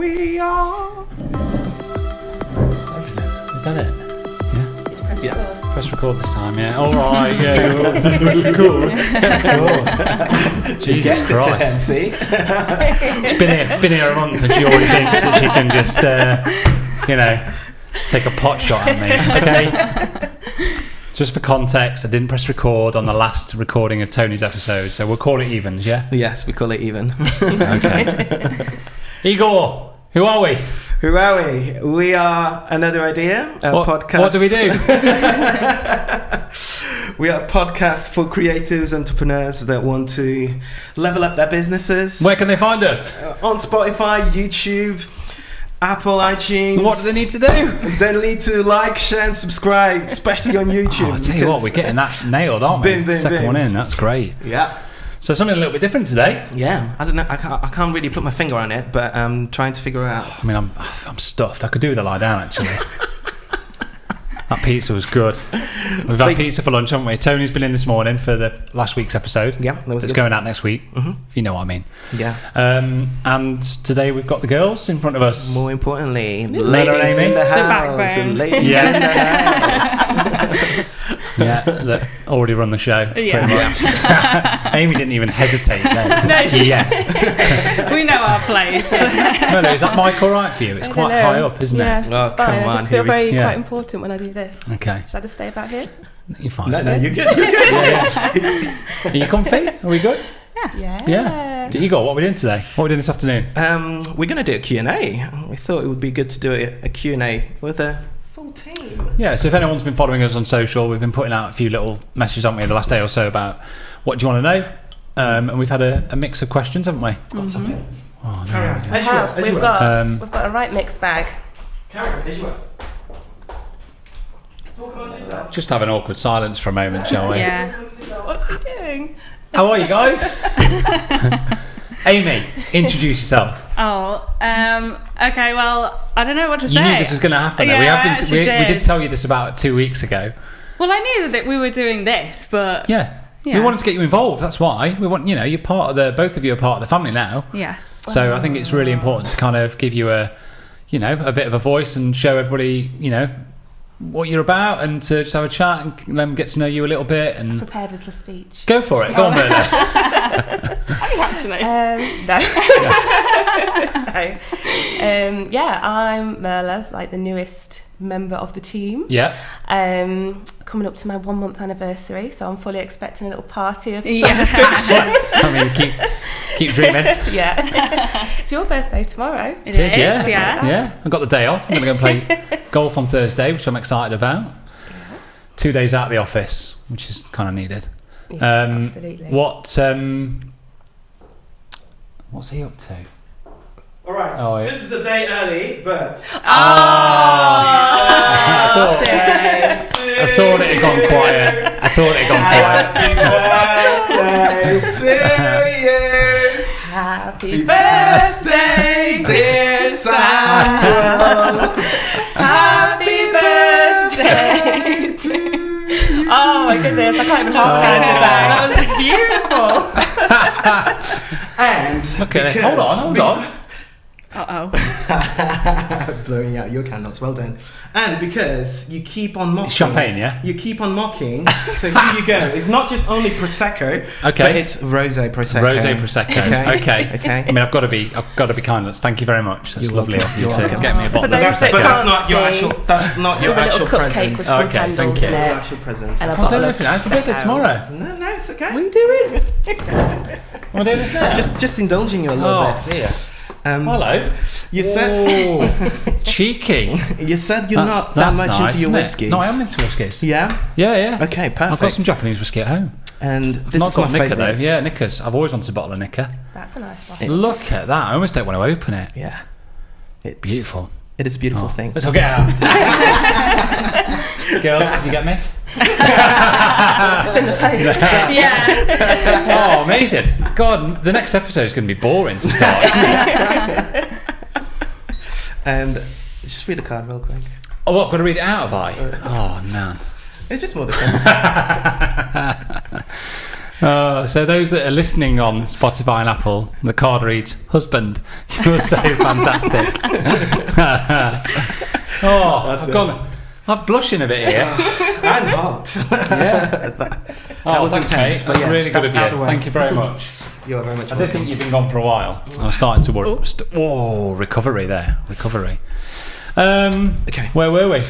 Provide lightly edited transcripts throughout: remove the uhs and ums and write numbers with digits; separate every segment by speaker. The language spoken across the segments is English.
Speaker 1: we are.
Speaker 2: Is that it?
Speaker 1: Yeah.
Speaker 2: Press record this time, yeah. All right, yeah. Press record. Jesus Christ.
Speaker 1: See?
Speaker 2: She's been here a month and she already thinks that she can just, take a pot shot at me. Okay. Just for context, I didn't press record on the last recording of Tony's episode, so we'll call it evens, yeah?
Speaker 1: Yes, we call it even.
Speaker 2: Okay. Igor, who are we?
Speaker 1: Who are we? We are Another Idea, a podcast.
Speaker 2: What do we do?
Speaker 1: We are a podcast for creatives, entrepreneurs that want to level up their businesses.
Speaker 2: Where can they find us?
Speaker 1: On Spotify, YouTube, Apple, iTunes.
Speaker 2: What do they need to do?
Speaker 1: They need to like, share and subscribe, especially on YouTube.
Speaker 2: Oh, I'll tell you what, we're getting that nailed, aren't we? Second one in, that's great.
Speaker 1: Yeah.
Speaker 2: So something a little bit different today.
Speaker 1: Yeah, I don't know. I can't really put my finger on it, but I'm trying to figure it out.
Speaker 2: I mean, I'm stuffed. I could do with a lie down, actually. That pizza was good. We've had pizza for lunch, haven't we? Tony's been in this morning for the last week's episode.
Speaker 1: Yeah, that was
Speaker 2: It's
Speaker 1: good.
Speaker 2: going out next week,
Speaker 1: Mm-hmm.
Speaker 2: if you know what I mean.
Speaker 1: Yeah.
Speaker 2: And today we've got the girls in front of us.
Speaker 1: More importantly,
Speaker 2: Mela and
Speaker 1: ladies
Speaker 2: Amy.
Speaker 1: in the
Speaker 3: The
Speaker 1: house.
Speaker 3: backbone.
Speaker 1: Ladies in the house.
Speaker 2: Yeah, that already run the show,
Speaker 3: Yeah.
Speaker 2: pretty much. Amy didn't even hesitate then.
Speaker 3: No, she-
Speaker 2: Yeah.
Speaker 3: We know our place.
Speaker 2: No, is that mic all right for you? It's
Speaker 4: I
Speaker 2: quite
Speaker 4: don't know.
Speaker 2: high up, isn't
Speaker 4: Yeah,
Speaker 2: it?
Speaker 1: Oh,
Speaker 4: it's fine.
Speaker 1: come
Speaker 4: I
Speaker 1: on,
Speaker 4: just
Speaker 1: here
Speaker 4: feel
Speaker 1: we-
Speaker 4: very
Speaker 2: Yeah.
Speaker 4: quite important when I do this.
Speaker 2: Okay.
Speaker 4: Should I just stay about here?
Speaker 2: You're fine.
Speaker 1: No, you're good. You're good.
Speaker 2: Yeah. Are you comfy? Are we good?
Speaker 4: Yeah.
Speaker 2: Yeah. Igor, what are we doing today? What are we doing this afternoon?
Speaker 1: We're going to do a Q&A. We thought it would be good to do a Q&A with a full team.
Speaker 2: Yeah, so if anyone's been following us on social, we've been putting out a few little messages, haven't we, the last day or so about what do you want to know? And we've had a mix of questions, haven't we?
Speaker 1: Got something?
Speaker 2: Oh, no.
Speaker 1: Carry on. As you
Speaker 4: Have.
Speaker 1: were, as you
Speaker 4: We've
Speaker 1: were.
Speaker 4: got a right mixed bag.
Speaker 1: Carry on, as you were.
Speaker 2: Just have an awkward silence for a moment, shall we?
Speaker 3: Yeah.
Speaker 4: What's he doing?
Speaker 2: How are you guys? Amy, introduce yourself.
Speaker 3: Oh, okay, well, I don't know what to say.
Speaker 2: You knew this was going to happen. Though.
Speaker 3: Yeah, I
Speaker 2: we
Speaker 3: actually
Speaker 2: did
Speaker 3: did.
Speaker 2: tell you this about 2 weeks ago.
Speaker 3: Well, I knew that we were doing this, but...
Speaker 2: Yeah. We
Speaker 3: Yeah.
Speaker 2: wanted to get you involved. That's why we want. You're part of both of you are part of the family now.
Speaker 3: Yes.
Speaker 2: So I think it's really important to kind of give you a bit of a voice and show everybody, what you're about, and to just have a chat and let them get to know you a little bit and
Speaker 4: Prepared little speech.
Speaker 2: go for it. Go on, Merla.
Speaker 3: Actually.
Speaker 4: No. Yeah, I'm Merla, like the newest member of the team.
Speaker 2: Yeah.
Speaker 4: Coming up to my 1 month anniversary, so I'm fully expecting a little party of some
Speaker 3: Yeah.
Speaker 4: description.
Speaker 2: I mean, keep dreaming.
Speaker 4: Yeah. It's your birthday tomorrow.
Speaker 3: It is,
Speaker 2: Yeah.
Speaker 3: yeah.
Speaker 2: I've got the day off. I'm going to go and play golf on Thursday, which I'm excited about. 2 days out of the office, which is kind of needed.
Speaker 4: Yeah, absolutely.
Speaker 2: What's he up to?
Speaker 1: All right.
Speaker 2: Oh, yeah.
Speaker 1: This is a day early, but...
Speaker 2: I thought it had gone quiet.
Speaker 1: Happy birthday to you.
Speaker 4: Happy birthday, dear Sam. Happy birthday to you. Oh my goodness, I can't even half count it back. That was just beautiful.
Speaker 1: And
Speaker 2: Okay,
Speaker 1: because
Speaker 2: hold on.
Speaker 3: Uh-oh.
Speaker 1: blowing out your candles, well done. And because you keep on mocking,
Speaker 2: It's champagne, yeah?
Speaker 1: You keep on mocking. So here you go. It's not just only prosecco,
Speaker 2: Okay.
Speaker 1: but it's rosé prosecco.
Speaker 2: Rosé prosecco. Okay.
Speaker 1: Okay.
Speaker 2: I mean, I've got to be kind. Thank you very much. That's
Speaker 1: You're
Speaker 2: lovely
Speaker 1: welcome.
Speaker 2: of you
Speaker 1: You're
Speaker 2: to
Speaker 1: welcome.
Speaker 2: get me a bottle
Speaker 4: For
Speaker 2: of
Speaker 4: those that
Speaker 1: But
Speaker 2: prosecco.
Speaker 1: that's not your
Speaker 4: See,
Speaker 1: actual. That's not your
Speaker 4: There's a
Speaker 1: actual
Speaker 4: little cupcake
Speaker 1: present.
Speaker 4: with some
Speaker 2: Okay, thank
Speaker 4: candles
Speaker 2: you.
Speaker 4: in
Speaker 1: Your
Speaker 4: it.
Speaker 1: actual present.
Speaker 4: And a
Speaker 2: Oh,
Speaker 4: bottle
Speaker 2: don't
Speaker 4: of
Speaker 2: open it. It's my birthday
Speaker 4: Prosecco.
Speaker 2: tomorrow.
Speaker 1: No, it's okay.
Speaker 4: What are you doing?
Speaker 2: Am I doing this now?
Speaker 1: Just indulging you a little
Speaker 2: Oh
Speaker 1: bit.
Speaker 2: dear.
Speaker 1: Hello. You said
Speaker 2: Oh, cheeky.
Speaker 1: you said you're not that much
Speaker 2: nice,
Speaker 1: into your
Speaker 2: isn't it?
Speaker 1: whiskies.
Speaker 2: No, I am into whiskies.
Speaker 1: Yeah.
Speaker 2: Yeah.
Speaker 1: Okay. Perfect.
Speaker 2: I've got some Japanese whiskey at home.
Speaker 1: And this
Speaker 2: Not
Speaker 1: is my
Speaker 2: got Nika
Speaker 1: favourite.
Speaker 2: though. Yeah, Nika's. I've always wanted a bottle of Nika.
Speaker 4: That's a nice bottle.
Speaker 2: Look at that. I almost don't want to open it.
Speaker 1: Yeah. It's
Speaker 2: Beautiful.
Speaker 1: It is a beautiful
Speaker 2: Oh.
Speaker 1: thing.
Speaker 2: Let's all get out. Girls, did you get me?
Speaker 4: It's in the post.
Speaker 3: Yeah.
Speaker 2: Oh, amazing. God, the next episode is going to be boring to start, isn't it?
Speaker 1: And just read the card real quick.
Speaker 2: Oh, what? I've got to read it out, have I? Oh, man.
Speaker 1: It's just more the
Speaker 2: So those that are listening on Spotify and Apple, the card reads husband. You're so fantastic. I'm blushing a bit here.
Speaker 1: And hot.
Speaker 2: Yeah.
Speaker 1: That was
Speaker 2: thank
Speaker 1: intense,
Speaker 2: you.
Speaker 1: but
Speaker 2: That's
Speaker 1: yeah,
Speaker 2: really good
Speaker 1: that's
Speaker 2: of
Speaker 1: out
Speaker 2: you.
Speaker 1: the way.
Speaker 2: Thank you very much.
Speaker 1: You're very much
Speaker 2: I did think you've been gone for a while. I was starting to worry. Recovery there. Recovery.
Speaker 1: Okay.
Speaker 2: Where were we?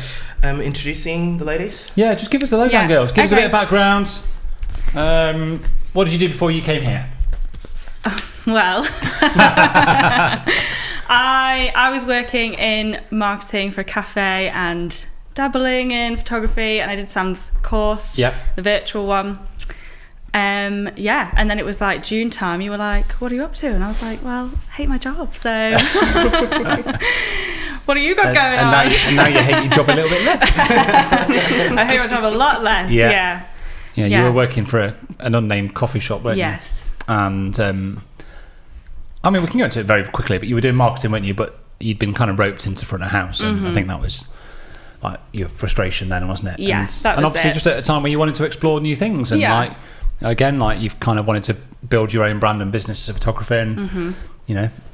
Speaker 1: Introducing the ladies.
Speaker 2: Yeah, just give us the lowdown,
Speaker 3: Yeah,
Speaker 2: girls. Give us a
Speaker 3: okay.
Speaker 2: bit of background. What did you do before you came here?
Speaker 3: Well, I was working in marketing for a cafe and dabbling in photography, and I did Sam's course,
Speaker 2: Yep.
Speaker 3: the virtual one. And then it was like June time. You were like, "What are you up to?" And I was like, "Well, I hate my job, so what do you got going on?"
Speaker 2: And now you hate your job a little bit less.
Speaker 3: I hate my job a lot less.
Speaker 2: Yeah.
Speaker 3: Yeah.
Speaker 2: You were working for an unnamed coffee shop, weren't you?
Speaker 3: Yes.
Speaker 2: And I mean, we can go into it very quickly, but you were doing marketing, weren't you? But you'd been kind of roped into front of house, and I think that was like your frustration then, wasn't it?
Speaker 3: Yeah, that
Speaker 2: and
Speaker 3: was
Speaker 2: obviously
Speaker 3: it.
Speaker 2: just at a time where you wanted to explore new things, and
Speaker 3: Yeah.
Speaker 2: you've kind of wanted to build your own brand and business as a photographer, and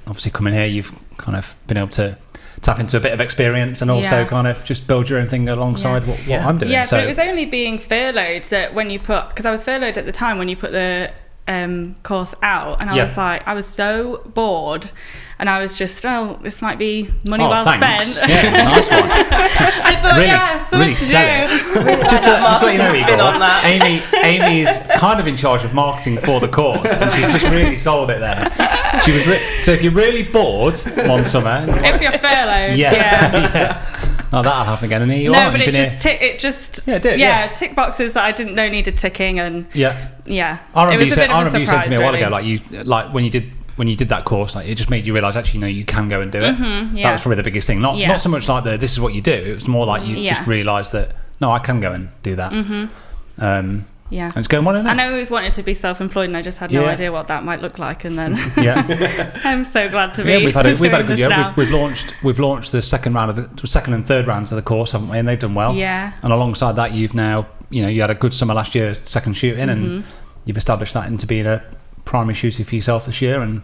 Speaker 2: obviously coming here, you've kind of been able to tap into a bit of experience and also kind of just build your own thing alongside what I'm doing.
Speaker 3: Yeah,
Speaker 2: so
Speaker 3: but it was only being furloughed that when you put, because I was furloughed at the time when you put the course out, and I was like, I was so bored, and I was just, this might be money well
Speaker 2: thanks.
Speaker 3: spent.
Speaker 2: Yeah, nice one.
Speaker 3: I thought,
Speaker 2: really sell it. Just to let you know,
Speaker 4: spin on
Speaker 2: Igor,
Speaker 4: that.
Speaker 2: Amy is kind of in charge of marketing for the course, and she's just really sold it there. She was so if you're really bored one summer,
Speaker 3: If you're furloughed,
Speaker 2: Oh, that'll happen again. And here you
Speaker 3: No,
Speaker 2: are.
Speaker 3: but
Speaker 2: you've
Speaker 3: it
Speaker 2: been
Speaker 3: just
Speaker 2: here.
Speaker 3: tick boxes that I didn't know needed ticking, and
Speaker 2: Yeah.
Speaker 3: it
Speaker 2: I remember
Speaker 3: was
Speaker 2: you
Speaker 3: a
Speaker 2: said.
Speaker 3: bit of a
Speaker 2: You said to me a while
Speaker 3: surprise,
Speaker 2: ago, like when you did that course, like it just made you realise actually, you can go and do it.
Speaker 3: yeah.
Speaker 2: That was probably the biggest thing. Not so much like this is what you do. It was more like you just
Speaker 3: Yeah.
Speaker 2: realised that no, I can go and do that.
Speaker 3: Yeah.
Speaker 2: And it's going well in it.
Speaker 3: And I always wanted to be self-employed, and I just had no idea what that might look like. And then I'm so glad to be.
Speaker 2: Yeah, we've had a
Speaker 3: doing
Speaker 2: good
Speaker 3: this
Speaker 2: year.
Speaker 3: now.
Speaker 2: We've launched the second and third rounds of the course, haven't we? And they've done well.
Speaker 3: Yeah.
Speaker 2: And alongside that, you've now you had a good summer last year, second shooting, and you've established that into being a primary shooter for yourself this year, and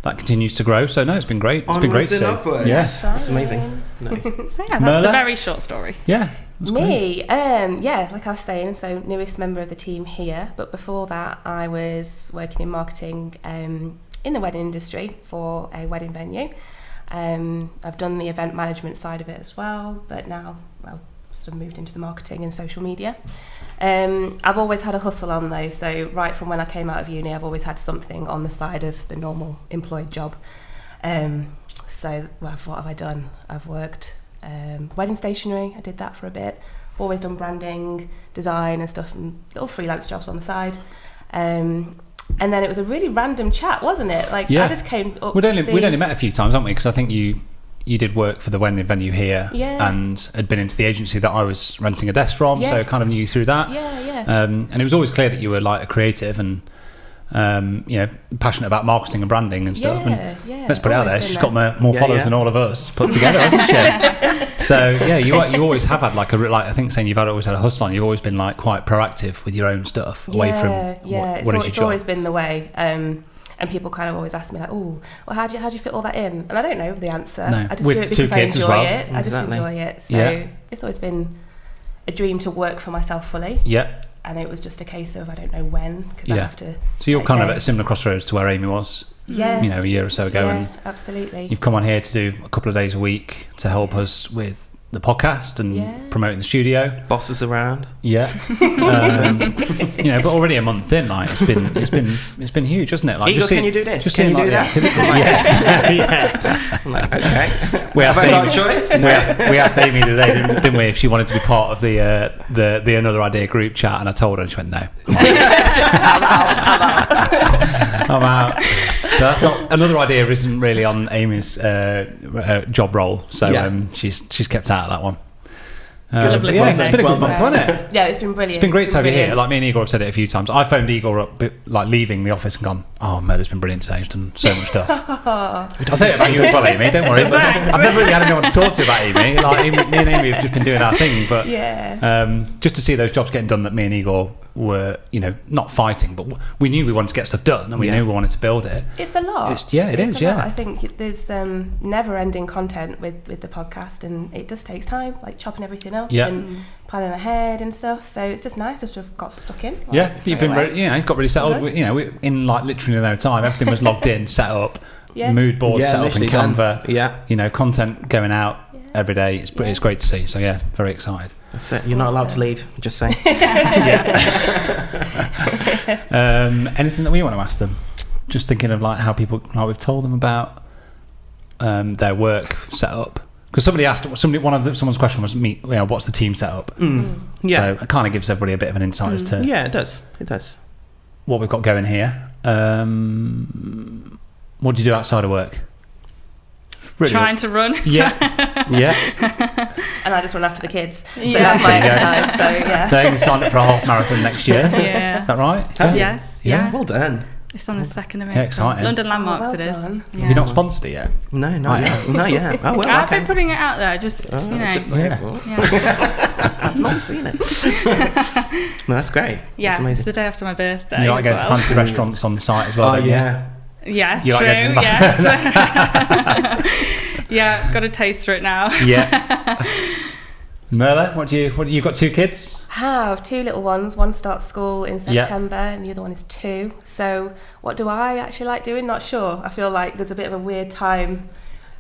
Speaker 2: that continues to grow. So no, it's been great. It's been great to see.
Speaker 1: Upwards.
Speaker 2: Yeah.
Speaker 1: That's amazing. No.
Speaker 3: So yeah, that's
Speaker 2: Merla?
Speaker 3: the very short story.
Speaker 2: Yeah. That's great.
Speaker 4: Me, like I was saying, so newest member of the team here, but before that I was working in marketing in the wedding industry for a wedding venue. I've done the event management side of it as well, but now sort of moved into the marketing and social media. I've always had a hustle on though, so right from when I came out of uni I've always had something on the side of the normal employed job. So what have I done? I've worked wedding stationery, I did that for a bit. I've always done branding, design and stuff, and little freelance jobs on the side. And then it was a really random chat, wasn't it? Like I just came up
Speaker 2: We'd
Speaker 4: to see...
Speaker 2: only met a few times, haven't we? Because I think you did work for the wedding venue here, and had been into the agency that I was renting a desk from, so kind of knew you through that. And it was always clear that you were like a creative and passionate about marketing and branding and stuff. Let's put it out there, she's got more followers than all of us put together, hasn't she? So you always have had I think saying you've always had a hustle on. You've always been like quite proactive with your own stuff away from what is your
Speaker 4: it's
Speaker 2: job.
Speaker 4: always been the way. And people kind of always ask me like, "Oh, well, how do you fit all that in?" And I don't know the answer.
Speaker 2: No.
Speaker 4: I just
Speaker 2: With
Speaker 4: do it
Speaker 2: two
Speaker 4: because I
Speaker 2: kids as
Speaker 4: enjoy
Speaker 2: well.
Speaker 4: it. I just
Speaker 1: Exactly.
Speaker 4: enjoy it. So it's always been a dream to work for myself fully.
Speaker 2: Yeah.
Speaker 4: And it was just a case of I don't know when, because I have to.
Speaker 2: So you're
Speaker 4: like
Speaker 2: kind of
Speaker 4: say-
Speaker 2: at a similar crossroads to where Amy was, a year or so ago, and
Speaker 4: absolutely.
Speaker 2: you've come on here to do a couple of days a week to help us with the podcast and promoting the studio.
Speaker 1: Bosses around.
Speaker 2: Yeah. But already a month in, like it's been huge, hasn't it? Like
Speaker 1: Igor, can you do this?
Speaker 2: Just
Speaker 1: Can
Speaker 2: seeing
Speaker 1: you do
Speaker 2: like, the
Speaker 1: that?
Speaker 2: activity. Yeah.
Speaker 1: I'm like, okay.
Speaker 2: We asked
Speaker 1: Have I got a
Speaker 2: Amy.
Speaker 1: choice?
Speaker 2: We asked Amy today, didn't we, if she wanted to be part of the Another Idea group chat, and I told her, and she went, no. I'm out. So that's not Another Idea. Isn't really on Amy's job role, so she's kept out of that one.
Speaker 3: Lovely
Speaker 2: yeah,
Speaker 3: Monday.
Speaker 2: it's been a good month,
Speaker 1: Well
Speaker 2: hasn't it?
Speaker 4: Yeah, it's been brilliant.
Speaker 2: It's been great to have you here.
Speaker 4: brilliant.
Speaker 2: Like me and Igor have said it a few times. I phoned Igor up, like leaving the office, and gone, "Oh, Murder's been brilliant today. He's done so much stuff." I'll say it about you as well, Amy. Don't worry. But I've never really had anyone to talk to about Amy. Like me and Amy have just been doing our thing, but just to see those jobs getting done that me and Igor were, not fighting, but we knew we wanted to get stuff done, and we knew we wanted to build it.
Speaker 4: It's a lot.
Speaker 2: It's a lot.
Speaker 4: I think there's never-ending content with the podcast, and it just takes time, like chopping everything up and planning ahead and stuff. So it's just nice just to have got stuck in.
Speaker 2: You've been got really settled. In like literally no time, everything was logged in, set up, mood board set up in Canva. Content going out every day. It's great to see. So very excited.
Speaker 1: That's it. You're not allowed to leave. Just saying.
Speaker 2: Anything that we want to ask them? Just thinking of like how people, like we've told them about their work setup. Because somebody asked, someone's question was, what's the team setup? So it kind of gives everybody a bit of an insight as to.
Speaker 1: Yeah, it does. It does.
Speaker 2: What we've got going here. What do you do outside of work? Really
Speaker 3: trying to run.
Speaker 4: And I just run after the kids. So that's my exercise.
Speaker 2: So you can sign up for a half marathon next year.
Speaker 3: Yeah.
Speaker 2: Is that right?
Speaker 3: Yes.
Speaker 2: Yeah.
Speaker 1: Well done.
Speaker 3: It's on the 2nd of April.
Speaker 2: Yeah, exciting.
Speaker 3: London Landmarks
Speaker 4: well
Speaker 3: it is.
Speaker 4: done.
Speaker 2: Have you not sponsored it yet?
Speaker 1: No, not yet. Not yet. Oh, well,
Speaker 3: I've been putting it out there, just.
Speaker 1: I've not seen it. No, that's great.
Speaker 3: Yeah,
Speaker 1: that's amazing.
Speaker 3: it's the day after my birthday.
Speaker 2: You like going to fancy restaurants on site as well, don't you?
Speaker 3: Yeah,
Speaker 2: you
Speaker 3: true.
Speaker 2: Like going to
Speaker 3: yeah, got a taste for it now.
Speaker 2: Yeah. Merla, what do you got 2 kids?
Speaker 4: I have 2 little ones. One starts school in September and the other one is 2. So what do I actually like doing? Not sure. I feel like there's a bit of a weird time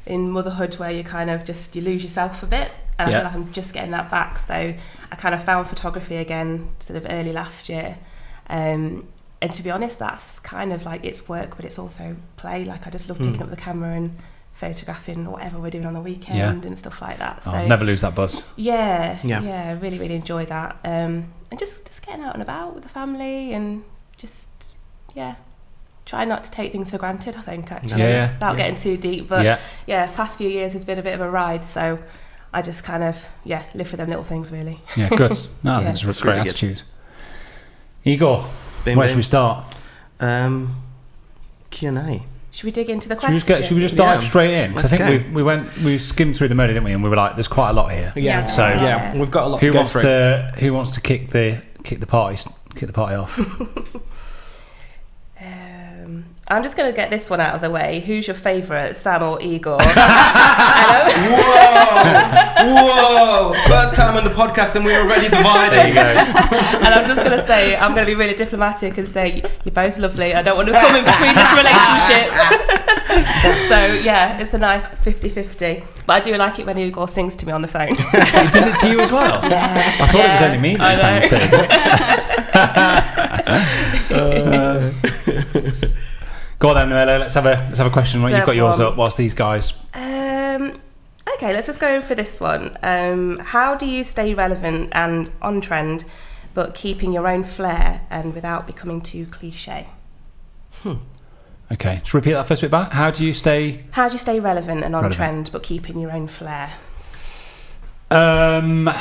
Speaker 4: in motherhood where you kind of you lose yourself a bit. And I feel like I'm just getting that back. So I kind of found photography again sort of early last year. And to be honest, that's kind of like it's work, but it's also play. Like I just love picking up the camera and photographing whatever we're doing on the weekend and stuff like that. So
Speaker 2: I'll never lose that buzz.
Speaker 4: Yeah, really, really enjoy that. And just getting out and about with the family and just try not to take things for granted, I think, actually. Without getting too deep. But past few years has been a bit of a ride, so I just kind of live for them little things, really.
Speaker 2: Yeah, good. No, I think it's a great attitude. Igor, where should we start?
Speaker 1: Q&A.
Speaker 4: Should we dig into the questions?
Speaker 2: Should we just dive straight in? Because I think we skimmed through the murder, didn't we? And we were like, there's quite a lot here.
Speaker 1: Yeah. So we've got a lot.
Speaker 2: Who wants to kick the party off?
Speaker 4: I'm just going to get this one out of the way. Who's your favourite, Sam or Igor?
Speaker 1: Whoa! First time on the podcast and we're already divided.
Speaker 2: There you go.
Speaker 4: And I'm just going to say, I'm going to be really diplomatic and say, you're both lovely. I don't want to come in between this relationship. So, it's a nice 50-50. But I do like it when Igor sings to me on the phone.
Speaker 2: Does it to you as well? Yeah. I thought it was only me that sang to. Go on then, Noella, let's have a question. You've got yours up whilst these guys.
Speaker 4: Okay, let's just go for this one. How do you stay relevant and on trend, but keeping your own flair and without becoming too cliche?
Speaker 2: Okay, just repeat that first bit back. How do you stay
Speaker 4: relevant and on trend, but keeping your own flair?
Speaker 2: I'll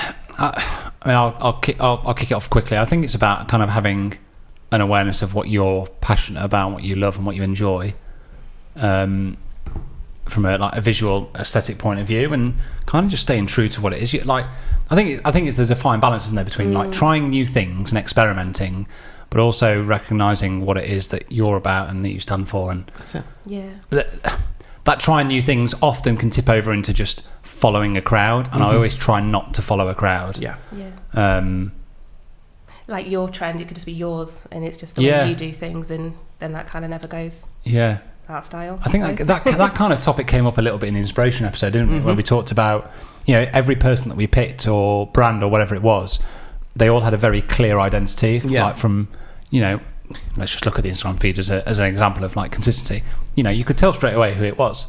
Speaker 2: kick it off quickly. I think it's about kind of having an awareness of what you're passionate about, what you love, and what you enjoy, from a visual aesthetic point of view, and kind of just staying true to what it is. I think there's a fine balance, isn't there, between like trying new things and experimenting, but also recognizing what it is that you're about and that you stand for. And
Speaker 1: that's it.
Speaker 4: Yeah.
Speaker 2: That trying new things often can tip over into just following a crowd, and I always try not to follow a crowd.
Speaker 4: Yeah. Like your trend, it could just be yours, and it's just the way you do things, and then that kind of never goes. Yeah. That style.
Speaker 2: I think that kind of topic came up a little bit in the inspiration episode, didn't we? Where we talked about, every person that we picked or brand or whatever it was, they all had a very clear identity. Yeah. Like from, let's just look at the Instagram feed as an example of like consistency. You could tell straight away who it was.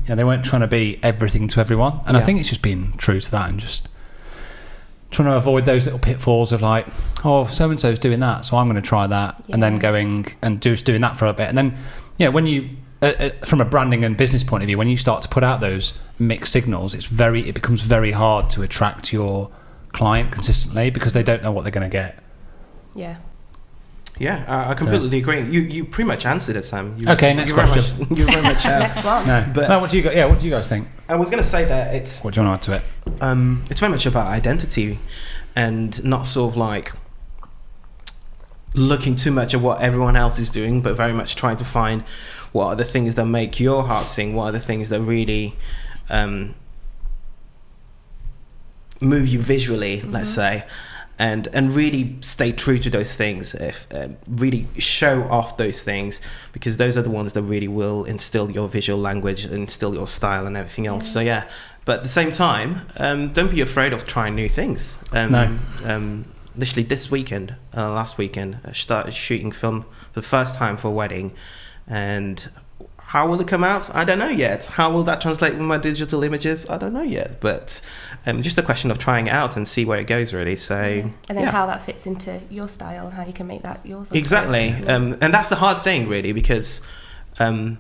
Speaker 2: They weren't trying to be everything to everyone, and I think it's just being true to that and just trying to avoid those little pitfalls of like, oh, so and so's doing that, so I'm going to try that, and then going and just doing that for a bit, and then when you from a branding and business point of view, when you start to put out those mixed signals, it becomes very hard to attract your client consistently because they don't know what they're going to get.
Speaker 1: Yeah, I completely agree. You pretty much answered it, Sam.
Speaker 2: Next question.
Speaker 1: You're very much
Speaker 4: next one.
Speaker 2: No, what do you got? Yeah, what do you guys think?
Speaker 1: I was going to say that it's.
Speaker 2: What do you want to add to it?
Speaker 1: It's very much about identity, and not sort of like looking too much at what everyone else is doing, but very much trying to find what are the things that make your heart sing, what are the things that really move you visually, let's say, and really stay true to those things, really show off those things, because those are the ones that really will instill your visual language, instill your style and everything else. So yeah, but at the same time, don't be afraid of trying new things. Literally last weekend, I started shooting film for the first time for a wedding, and how will it come out? I don't know yet. How will that translate with my digital images? I don't know yet. But just a question of trying it out and see where it goes, really. So,
Speaker 4: and then how that fits into your style and how you can make that yours.
Speaker 1: Exactly. And that's the hard thing, really, because I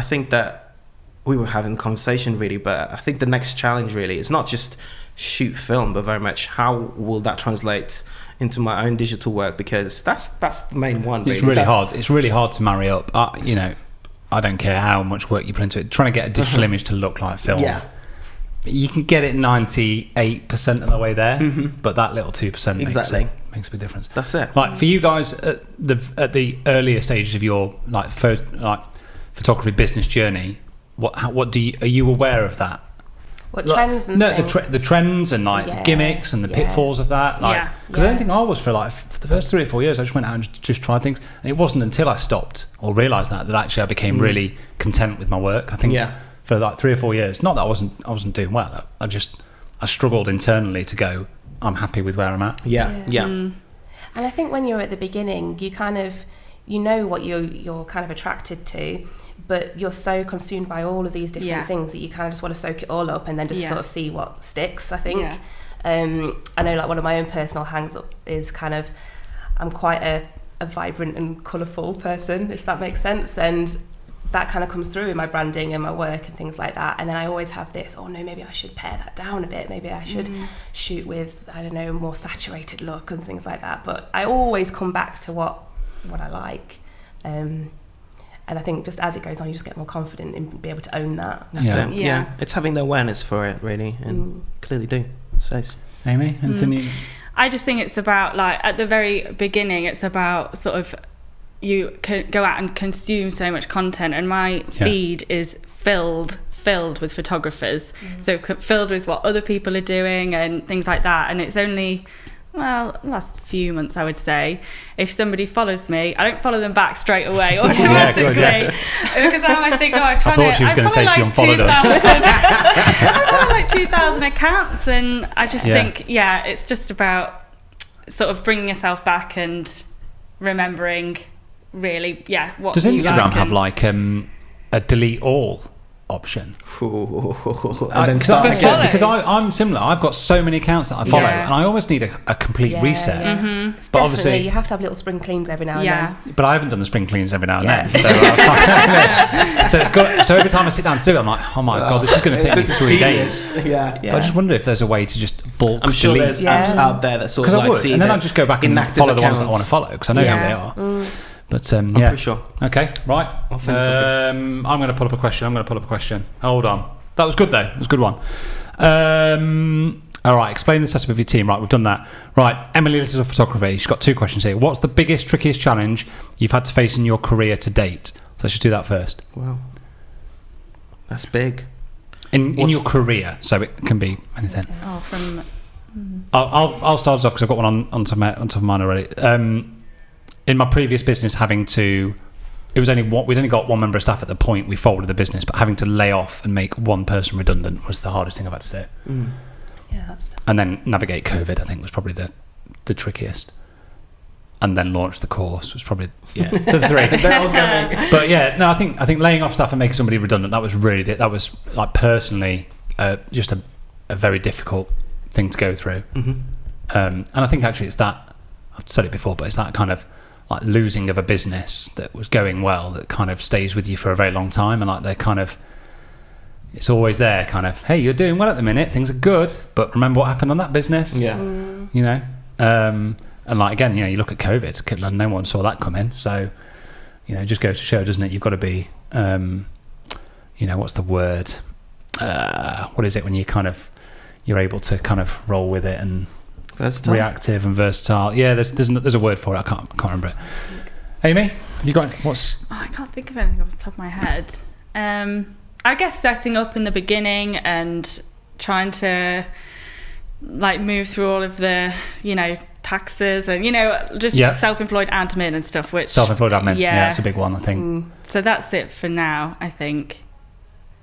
Speaker 1: think that we were having a conversation, really, but I think the next challenge, really, is not just shoot film, but very much how will that translate into my own digital work, because that's the main one, really.
Speaker 2: It's really hard. It's really hard to marry up. I don't care how much work you put into it. Trying to get a digital image to look like film. Yeah. You can get it 98% of the way there, but that little 2% makes a big difference.
Speaker 1: That's it.
Speaker 2: Like for you guys at the earlier stages of your photography business journey, are you aware of that?
Speaker 4: What trends and things?
Speaker 2: The trends and the gimmicks and the pitfalls of that. Because I don't think I was for the first 3 or 4 years. I just went out and just tried things, and it wasn't until I stopped or realised that actually I became really content with my work. I think for 3 or 4 years, not that I wasn't doing well. I struggled internally to go, I'm happy with where I'm at.
Speaker 4: And I think when you're at the beginning, you kind of know what you're kind of attracted to, but you're so consumed by all of these different things that you kind of just want to soak it all up and then just sort of see what sticks, I think. I know one of my own personal hangs up is kind of, I'm quite a vibrant and colourful person, if that makes sense, and that kind of comes through in my branding and my work and things like that. And then I always have this, oh no, maybe I should pare that down a bit, maybe I should shoot with, I don't know, a more saturated look and things like that. But I always come back to what I like. And I think just as it goes on, you just get more confident and be able to own that.
Speaker 1: It's having the awareness for it, really, and clearly do. So,
Speaker 2: Amy, anything
Speaker 3: I just think it's about, at the very beginning, it's about sort of you can go out and consume so much content, and my feed is filled with photographers, so filled with what other people are doing and things like that. And it's only last few months, I would say, if somebody follows me, I don't follow them back straight away automatically, because I think, I thought
Speaker 2: she was going to say she unfollowed us.
Speaker 3: I have 2,000 accounts, and I just think, it's just about sort of bringing yourself back and remembering, really, what
Speaker 2: does Instagram have a delete all option? Because I'm similar. I've got so many accounts that I follow, and I always need a complete reset.
Speaker 4: But obviously you have to have little spring cleans every now and then.
Speaker 2: But I haven't done the spring cleans every now and then, so every time I sit down to do it, I'm like, oh my god, this is going to take me 3 days. But I just wonder if there's a way to just bulk
Speaker 1: I'm sure
Speaker 2: delete.
Speaker 1: There's apps out there that sort of
Speaker 2: I would, and then I just go back and follow the ones that I want to follow, because I know who they are. But I'm
Speaker 1: pretty sure.
Speaker 2: Okay, right. I'm going to pull up a question. Hold on. That was good though. It was a good one. All right. Explain the setup of your team. Right, we've done that. Right, Emily Little's a photographer. She's got 2 questions here. What's the biggest, trickiest challenge you've had to face in your career to date? So let's just do that first.
Speaker 1: Wow, that's big.
Speaker 2: In your career, so it can be anything. I'll start us off because I've got one on top of mine already. In my previous business, we'd only got one member of staff at the point we folded the business, but having to lay off and make one person redundant was the hardest thing I've had to do.
Speaker 4: That's tough.
Speaker 2: And then navigate COVID, I think, was probably the trickiest. And then launch the course was probably so the 3.
Speaker 1: They're all coming.
Speaker 2: But I think laying off staff and making somebody redundant, that was like personally just a very difficult thing to go through. And I think actually it's that, I've said it before, but it's that kind of like losing of a business that was going well that kind of stays with you for a very long time, and they're kind of, it's always there, kind of, hey, you're doing well at the minute, things are good, but remember what happened on that business. And again, you look at COVID, no one saw that come in, so it just goes to show, doesn't it, you've got to be what's the word, what is it when you kind of, you're able to kind of roll with it and
Speaker 1: Versatile?
Speaker 2: Reactive and versatile. Yeah, there's a word for it. I can't remember it. Amy, have you got
Speaker 3: I can't think of anything off the top of my head. I guess setting up in the beginning and trying to like move through all of the, taxes and, just self-employed admin and stuff. Which
Speaker 2: self-employed admin, yeah, that's a big one, I think.
Speaker 3: So that's it for now, I think.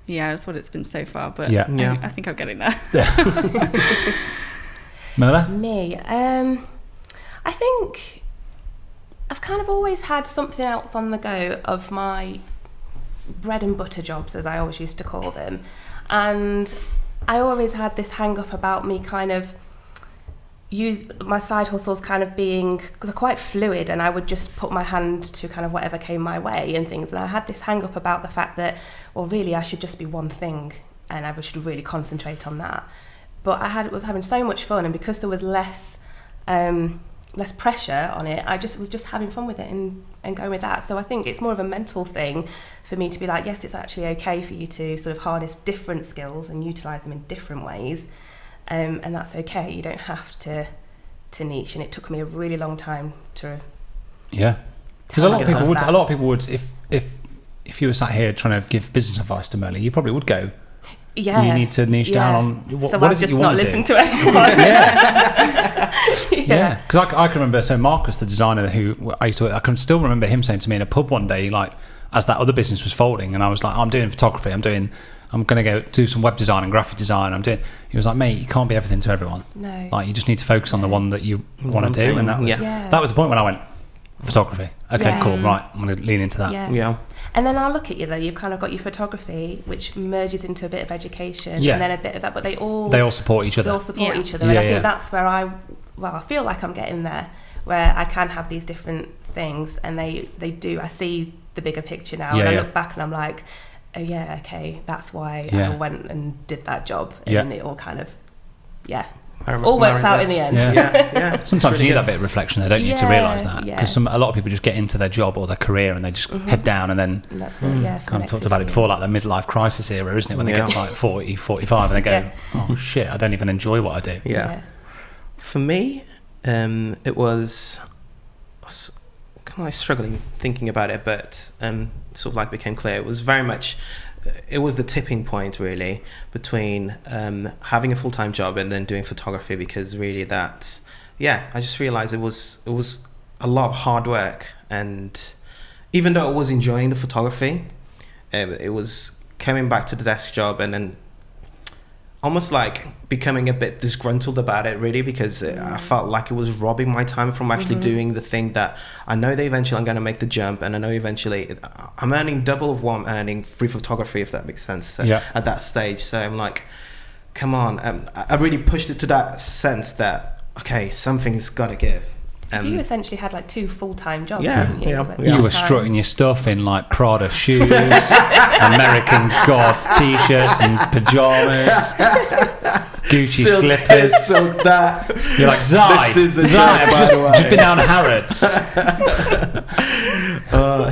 Speaker 3: Yeah, that's what it's been so far, but I think I'm getting there.
Speaker 2: Yeah. Mona?
Speaker 4: Me, I think I've kind of always had something else on the go of my bread and butter jobs, as I always used to call them. And I always had this hang up about me kind of use my side hustles kind of being, because they're quite fluid, and I would just put my hand to kind of whatever came my way and things. And I had this hang up about the fact that, well, really I should just be one thing and I should really concentrate on that. But I was having so much fun, and because there was less pressure on it, I was just having fun with it and going with that. So I think it's more of a mental thing for me to be like, yes, it's actually okay for you to sort of harness different skills and utilise them in different ways. And that's okay. You don't have to niche, and it took me a really long time to.
Speaker 2: Yeah, because a lot of people would. If you were sat here trying to give business advice to Merle, you probably would go.
Speaker 4: Yeah,
Speaker 2: you need to niche down on what is it you want to do.
Speaker 4: So I've just not listened to anyone.
Speaker 2: Yeah, because I can remember. So Marcus, the designer who I used to work, I can still remember him saying to me in a pub one day, like as that other business was folding, and I was like, I'm doing photography. I'm going to go do some web design and graphic design. He was like, mate, you can't be everything to everyone.
Speaker 4: No.
Speaker 2: Like, you just need to focus on the one that you want to do. And that was the point when I went, photography. Okay, cool. Right, I'm going to lean into that.
Speaker 4: Yeah. And then I'll look at you though. You've kind of got your photography, which merges into a bit of education, and then a bit of that. But they all
Speaker 2: support each other.
Speaker 4: They all support each other, and I think that's where I feel like I'm getting there, where I can have these different things, and they do. I see the bigger picture now, and I look back and I'm like, oh yeah, okay, that's why I went and did that job, and it all kind of, all works out in the end.
Speaker 2: Yeah. Sometimes you need that bit of reflection. They don't need to realise that, because a lot of people just get into their job or their career and they just head down, and then
Speaker 4: and that's it,
Speaker 2: kind of talked about it before, like the midlife crisis era, isn't it? When they get to like 40, 45, and they go, oh shit, I don't even enjoy what I do.
Speaker 1: Yeah. For me, it was kind of like struggling thinking about it, but sort of like became clear. It was very much, it was the tipping point really between having a full-time job and then doing photography, because really that, I just realized it was a lot of hard work, and even though I was enjoying the photography, it was coming back to the desk job and then almost like becoming a bit disgruntled about it really, because I felt like it was robbing my time from actually doing the thing that I know that eventually I'm going to make the jump, and I know eventually I'm earning double of what I'm earning through photography, if that makes sense, at that stage. So I'm like, come on, I really pushed it to that sense that, okay, something's got to give.
Speaker 4: So you essentially had like 2 full-time jobs, didn't you?
Speaker 2: You were strutting your stuff in like Prada shoes, American Gods t-shirts and pajamas, Gucci slippers.
Speaker 1: Silk that.
Speaker 2: You're like, Zai, I've just been down Harrods.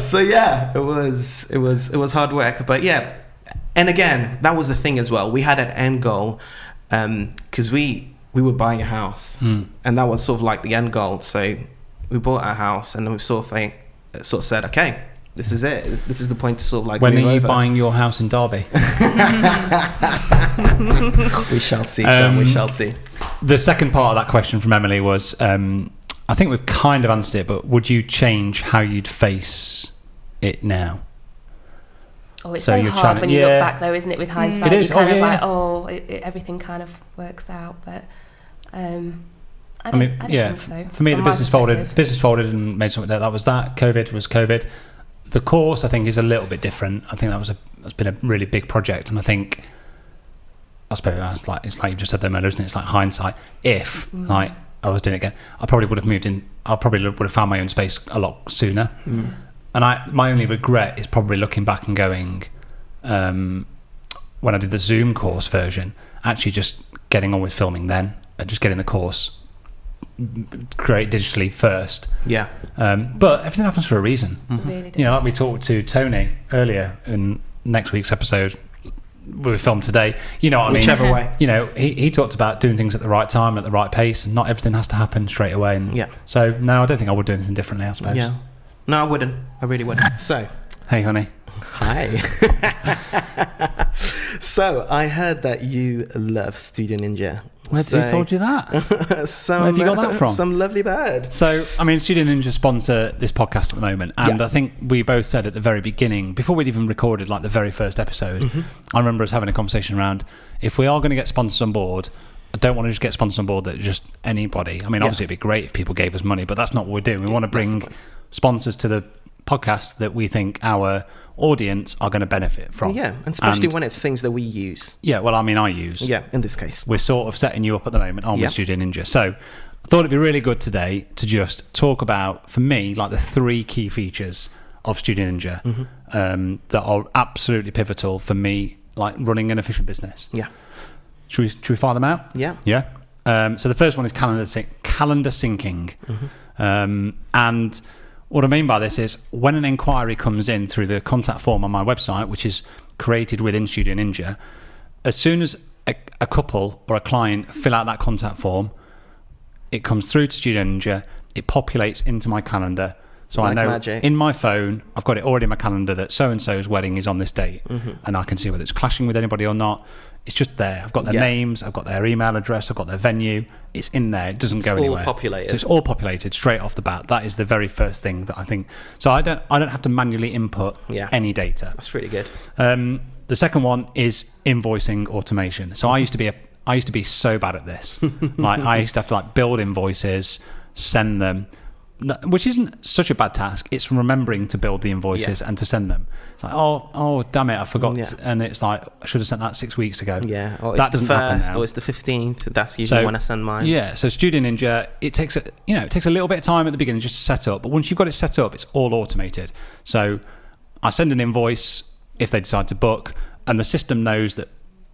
Speaker 1: So it was hard work, but and again, that was the thing as well. We had an end goal, because we were buying a house, and that was sort of like the end goal. So we bought our house, and then we sort of said, okay, this is it. This is the point to sort of like.
Speaker 2: When are you buying your house in Derby?
Speaker 1: We shall see. We shall see.
Speaker 2: The second part of that question from Emily was, I think we've kind of answered it, but would you change how you'd face it now?
Speaker 4: Oh, it's so hard when you look back, though, isn't it? With hindsight,
Speaker 2: it is.
Speaker 4: You're kind of like, everything kind of works out. But I don't think so.
Speaker 2: For me, the business folded and made something that was that. COVID was COVID. The course, I think, is a little bit different. I think that's been a really big project, and I think, I suppose it's like you just said there, Mona, isn't it? It's like hindsight. If like I was doing it again, I probably would have moved in. I probably would have found my own space a lot sooner. And my only regret is probably looking back and going, when I did the Zoom course version, actually just getting on with filming then, and just getting the course create digitally first. But everything happens for a reason.
Speaker 4: It really does.
Speaker 2: You know, like we talked to Tony earlier in next week's episode, we filmed today. You know what I mean?
Speaker 1: Whichever way.
Speaker 2: You know, he talked about doing things at the right time, at the right pace, and not everything has to happen straight away. And so, no, I don't think I would do anything differently, I suppose.
Speaker 1: Yeah. No, I wouldn't. I really wouldn't. So.
Speaker 2: Hey, honey.
Speaker 1: Hi. So, I heard that you love Studio Ninja.
Speaker 2: Who told you that? Where have you got that from?
Speaker 1: Some lovely bird.
Speaker 2: So, I mean, Studio Ninja sponsor this podcast at the moment, and I think we both said at the very beginning, before we'd even recorded like the very first episode, I remember us having a conversation around, if we are going to get sponsors on board, I don't want to just get sponsors on board that just anybody. I mean, obviously it'd be great if people gave us money, but that's not what we're doing. We want to bring sponsors to the podcast that we think our audience are going to benefit from.
Speaker 1: Yeah, and especially when it's things that we use.
Speaker 2: Yeah, well, I mean, I use.
Speaker 1: Yeah, in this case.
Speaker 2: We're sort of setting you up at the moment on with Studio Ninja. So I thought it'd be really good today to just talk about, for me, like the 3 key features of Studio Ninja that are absolutely pivotal for me, like running an efficient business.
Speaker 1: Yeah.
Speaker 2: Should we fire them out?
Speaker 1: Yeah.
Speaker 2: Yeah. So the first one is calendar syncing. And what I mean by this is when an inquiry comes in through the contact form on my website, which is created within Studio Ninja, as soon as a couple or a client fill out that contact form, it comes through to Studio Ninja, it populates into my calendar. So like I know magic. In my phone, I've got it already in my calendar that so-and-so's wedding is on this date, and I can see whether it's clashing with anybody or not. It's just there. I've got their names, I've got their email address, I've got their venue. It's in there. It doesn't go anywhere.
Speaker 1: It's all populated.
Speaker 2: So it's all populated straight off the bat. That is the very first thing that I think. So I don't have to manually input any data.
Speaker 1: That's really good.
Speaker 2: The second one is invoicing automation. So I used to be so bad at this. Like I used to have to like build invoices, send them, which isn't such a bad task. It's remembering to build the invoices and to send them. It's like, oh, damn it, I forgot. Yeah. And it's like, I should have sent that 6 weeks ago.
Speaker 1: Yeah, or
Speaker 2: that
Speaker 1: it's the 1st, or it's the 15th. That's usually when I send mine.
Speaker 2: Yeah, so Studio Ninja, it takes a little bit of time at the beginning just to set up, but once you've got it set up, it's all automated. So I send an invoice if they decide to book, and the system knows that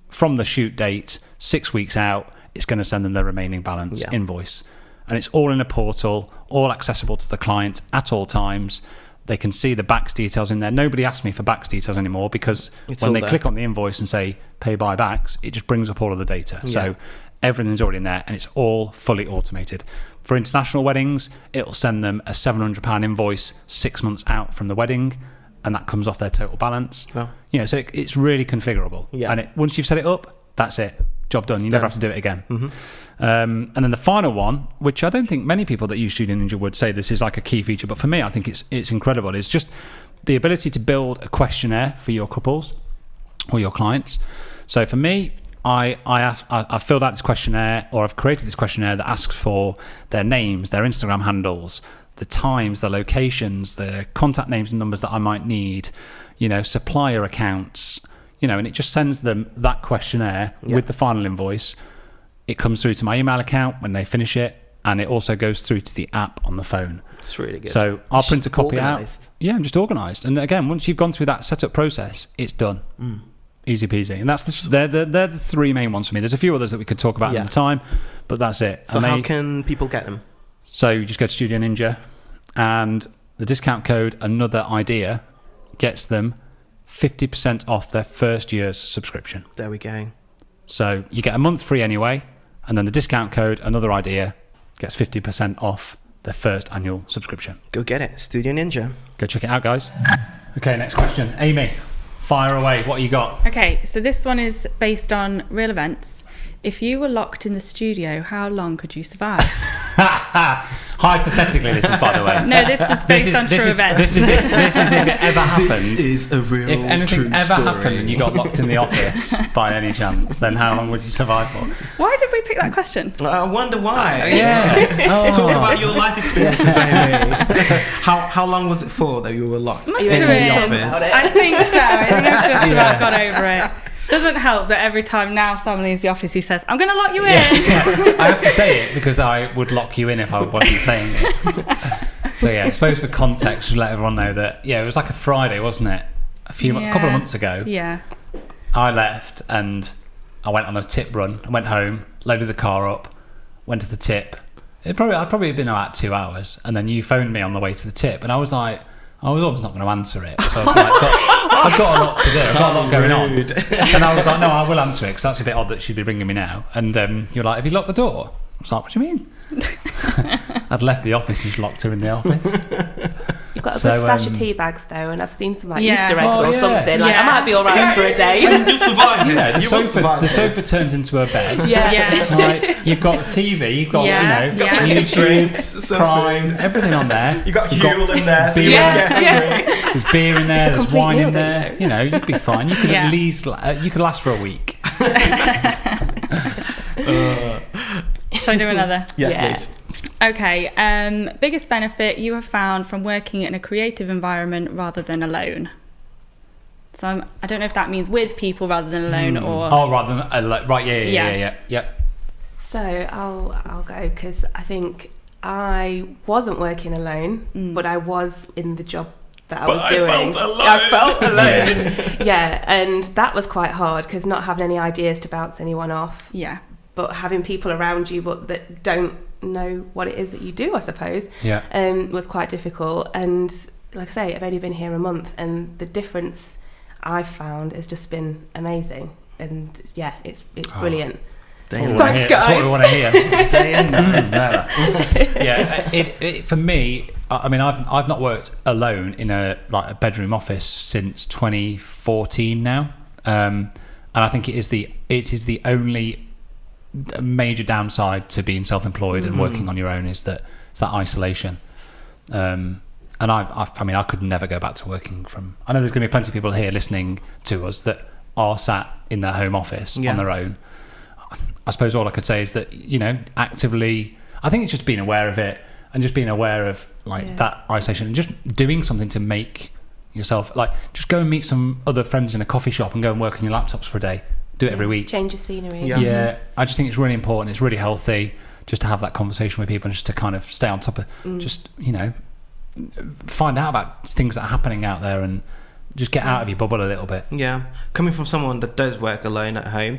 Speaker 2: from the shoot date, 6 weeks out, it's going to send them the remaining balance invoice. And it's all in a portal, all accessible to the client at all times. They can see the backs details in there. Nobody asks me for backs details anymore because when they click on the invoice and say pay by backs, it just brings up all of the data. Yeah. So everything's already in there and it's all fully automated. For international weddings, it'll send them a £700 invoice 6 months out from the wedding, and that comes off their total balance. Oh. So it's really configurable. Yeah. And once you've set it up, that's it. Job done. You never have to do it again. And then the final one, which I don't think many people that use Studio Ninja would say this is like a key feature, but for me, I think it's incredible. It's just the ability to build a questionnaire for your couples or your clients. So for me, I've filled out this questionnaire, or I've created this questionnaire that asks for their names, their Instagram handles, the times, the locations, the contact names and numbers that I might need, supplier accounts, and it just sends them that questionnaire with the final invoice. It comes through to my email account when they finish it, and it also goes through to the app on the phone.
Speaker 1: It's really good.
Speaker 2: So I'll print a copy out. Yeah, I'm just organised. And again, once you've gone through that setup process, it's done. Easy peasy. And they're the 3 main ones for me. There's a few others that we could talk about at the time, but that's it.
Speaker 1: So how can people get them?
Speaker 2: So you just go to Studio Ninja, and the discount code Another Idea gets them 50% off their first year's subscription.
Speaker 1: There we go.
Speaker 2: So you get a month free anyway, and then the discount code Another Idea gets 50% off their first annual subscription.
Speaker 1: Go get it. Studio Ninja.
Speaker 2: Go check it out, guys. Okay, next question. Amy, fire away. What you got?
Speaker 3: Okay, so this one is based on real events. If you were locked in the studio, how long could you survive?
Speaker 2: Hypothetically, this is, by the way.
Speaker 3: No, this is based on true events.
Speaker 2: This is if it ever happened.
Speaker 1: This is a real,
Speaker 2: if anything
Speaker 1: true
Speaker 2: ever
Speaker 1: story.
Speaker 2: happened and you got locked in the office by any chance, then how long would you survive for?
Speaker 3: Why did we pick that question?
Speaker 1: I wonder why.
Speaker 2: Yeah.
Speaker 1: Talk about your life experiences, Amy. How long was it for that you were locked in the office?
Speaker 3: I think so. I think I've just about got over it. Doesn't help that every time now Sam leaves the office, he says, "I'm going to lock you in."
Speaker 2: Yeah. I have to say it because I would lock you in if I wasn't saying it. So I suppose for context, just let everyone know that it was like a Friday, wasn't it? A couple of months ago.
Speaker 3: Yeah.
Speaker 2: I left and I went on a tip run. I went home, loaded the car up, went to the tip. I'd probably been about 2 hours, and then you phoned me on the way to the tip, and I was almost not going to answer it. So I was like, I've got a lot to do. I've got a lot going on. And I was like, no, I will answer it because that's a bit odd that she'd be ringing me now. And you're like, have you locked the door? I was like, what do you mean? I'd left the office and she's locked her in the office.
Speaker 4: You've got a good stash of tea bags though, and I've seen some Easter eggs or something. Like,
Speaker 3: Yeah.
Speaker 4: I might be all right for a day.
Speaker 1: You'll survive.
Speaker 2: The sofa turns into a bed.
Speaker 3: Yeah.
Speaker 2: Right, you've got the TV, you've got YouTube, Prime, everything on there.
Speaker 1: You got Huel in there. So
Speaker 2: There's beer in there. There's wine in there.
Speaker 4: Though.
Speaker 2: You know, you'd be fine. You could at least you could last for a week.
Speaker 3: Shall I do another?
Speaker 1: Yes, please.
Speaker 3: Okay. Biggest benefit you have found from working in a creative environment rather than alone. So I don't know if that means with people rather than alone or.
Speaker 2: Oh, rather than right. Yeah.
Speaker 4: So I'll go because I think I wasn't working alone, but I was in the job that I was doing. I felt alone. Yeah, and that was quite hard because not having any ideas to bounce anyone off.
Speaker 3: Yeah.
Speaker 4: But having people around you that don't know what it is that you do, I suppose, was quite difficult. And like I say, I've only been here a month, and the difference I've found has just been amazing. And yeah, it's brilliant.
Speaker 2: Thanks, guys. That's what we want to hear. Day and night. Yeah, it for me. I mean, I've not worked alone in a bedroom office since 2014 now, and I think it is the only major downside to being self-employed and working on your own is that isolation. And I mean, I could never go back to working from. I know there's going to be plenty of people here listening to us that are sat in their home office on their own. I suppose all I could say is that, you know, actively, I think it's just being aware of it and just being aware of that isolation and just doing something to make yourself, just go and meet some other friends in a coffee shop and go and work on your laptops for a day. Do it every week.
Speaker 4: Change of scenery.
Speaker 2: Yeah, I just think it's really important. It's really healthy just to have that conversation with people and just to kind of stay on top of, just, you know, find out about things that are happening out there and just get out of your bubble a little bit.
Speaker 1: Yeah, coming from someone that does work alone at home,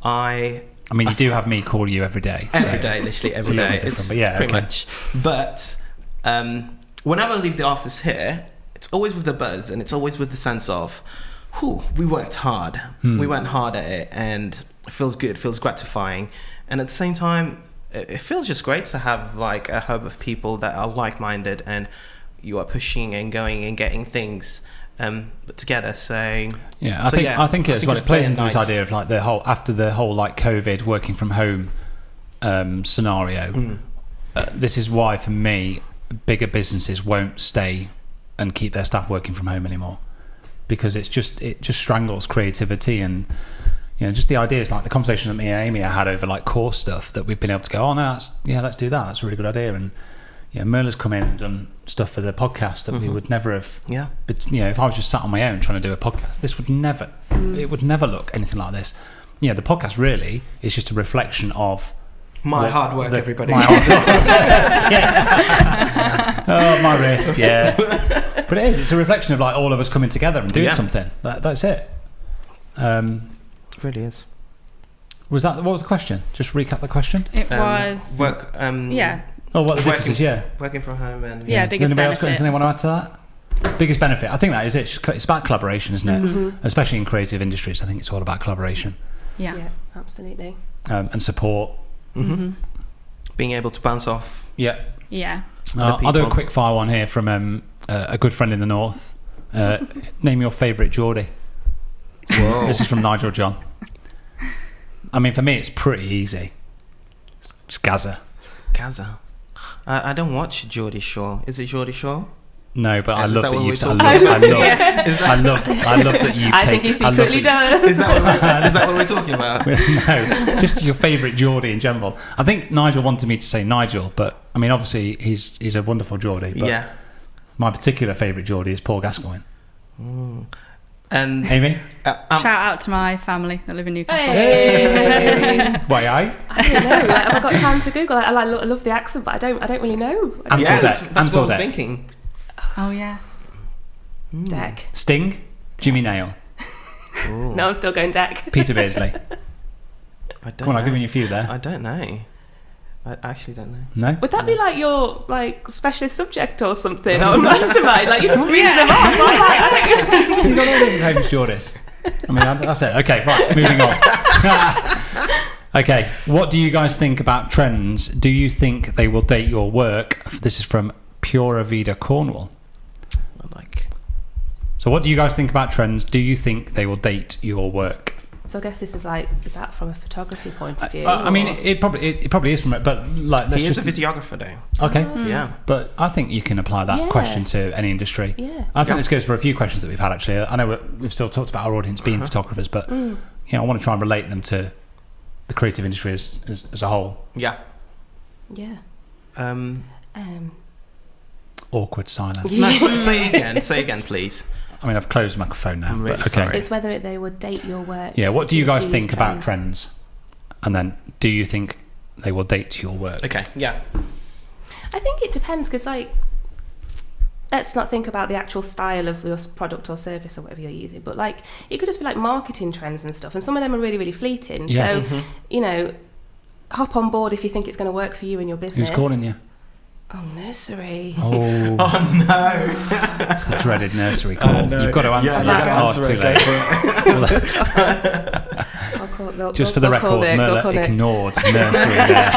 Speaker 1: I
Speaker 2: mean, you do have me call you every day.
Speaker 1: Every day, literally every day. It's pretty much. But whenever I leave the office here, it's always with the buzz and it's always with the sense of, we worked hard. We went hard at it, and it feels good, feels gratifying. And at the same time, it feels just great to have a hub of people that are like-minded and you are pushing and going and getting things together. So
Speaker 2: yeah, I think as well it plays into this idea of after the whole COVID working from home scenario. This is why for me bigger businesses won't stay and keep their staff working from home anymore, because it just strangles creativity and, you know, just the ideas, like the conversation that me and Amy had over core stuff that we've been able to go, let's do that. That's a really good idea. And yeah, Merla's come in and done stuff for the podcast that we would never have. Yeah. But you know, if I was just sat on my own trying to do a podcast, this would never. It would never look anything like this. You know, the podcast really is just a reflection of
Speaker 1: my hard work, everybody.
Speaker 2: My hard work. Yeah. Oh, my risk. Yeah. But it is. It's a reflection of all of us coming together and doing something. That's it.
Speaker 1: It really is.
Speaker 2: What was the question? Just recap the question.
Speaker 3: It was
Speaker 1: work.
Speaker 3: Yeah.
Speaker 2: Oh, what the difference is? Yeah.
Speaker 1: Working from home and
Speaker 3: biggest
Speaker 2: anybody
Speaker 3: benefit.
Speaker 2: else got anything they want to add to that? Biggest benefit. I think that is it. It's about collaboration, isn't it? Especially in creative industries. I think it's all about collaboration.
Speaker 4: Yeah, absolutely.
Speaker 2: And support.
Speaker 1: Being able to bounce off.
Speaker 3: Yeah.
Speaker 2: I'll do a quick fire one here from a good friend in the north. Name your favourite Geordie. Whoa. This is from Nigel John. I mean, for me, it's pretty easy. It's Gaza.
Speaker 1: Gaza. I don't watch Geordie Shore. Is it Geordie Shore?
Speaker 2: No, but I love that you've. I love that you.
Speaker 4: I think he secretly does.
Speaker 1: Is that what we're talking about?
Speaker 2: No, just your favourite Geordie in general. I think Nigel wanted me to say Nigel, but I mean, obviously he's a wonderful Geordie. But my particular favourite Geordie is Paul Gascoigne.
Speaker 1: And
Speaker 2: Amy,
Speaker 3: shout out to my family that live in Newcastle.
Speaker 4: Hey.
Speaker 2: Why
Speaker 4: I don't know. Have I got time to Google? I love the accent, but I don't really know.
Speaker 1: That's what I was thinking.
Speaker 3: Oh yeah.
Speaker 4: Deck.
Speaker 2: Sting, Jimmy Nail.
Speaker 4: No, I'm still going Deck.
Speaker 2: Peter Beardsley.
Speaker 1: I don't
Speaker 2: Come on,
Speaker 1: know.
Speaker 2: I've given you a few there.
Speaker 1: I don't know. I actually don't know.
Speaker 2: No?
Speaker 4: Would that be like your like specialist subject or something? Or mastermind? Like you just read them off. I don't
Speaker 2: Do you not know living homes, Jordis? I mean, that's it. Okay, right, moving on. Okay, what do you guys think about trends? Do you think they will date your work? This is from Pura Vida Cornwall. So what do you guys think about trends? Do you think they will date your work?
Speaker 4: So I guess this is like, is that from a photography point of view?
Speaker 2: I mean, it probably is from it, but like
Speaker 1: he is a videographer though.
Speaker 2: Okay.
Speaker 1: Yeah.
Speaker 2: But I think you can apply that question to any industry.
Speaker 4: Yeah.
Speaker 2: I think this goes for a few questions that we've had actually. I know we've still talked about our audience being photographers, but you know, I want to try and relate them to the creative industry as a whole.
Speaker 1: Yeah.
Speaker 4: Yeah.
Speaker 2: Awkward silence.
Speaker 1: No, say again, please.
Speaker 2: I mean, I've closed my microphone now.
Speaker 1: I'm really
Speaker 2: but okay.
Speaker 1: sorry.
Speaker 4: It's whether they would date your work.
Speaker 2: Yeah, what do you guys think about trends? And then, do you think they will date your work?
Speaker 1: Okay, yeah.
Speaker 4: I think it depends, because like, let's not think about the actual style of your product or service or whatever you're using, but like, it could just be like marketing trends and stuff, and some of them are really, really fleeting.
Speaker 2: Yeah.
Speaker 4: So, you know, hop on board if you think it's going to work for you and your business.
Speaker 2: Who's calling you?
Speaker 4: Oh, nursery.
Speaker 2: Oh,
Speaker 1: no.
Speaker 2: It's the dreaded nursery call.
Speaker 1: No.
Speaker 2: You've got to answer that.
Speaker 4: Too late.
Speaker 2: Just for the record, Merla ignored nursery there.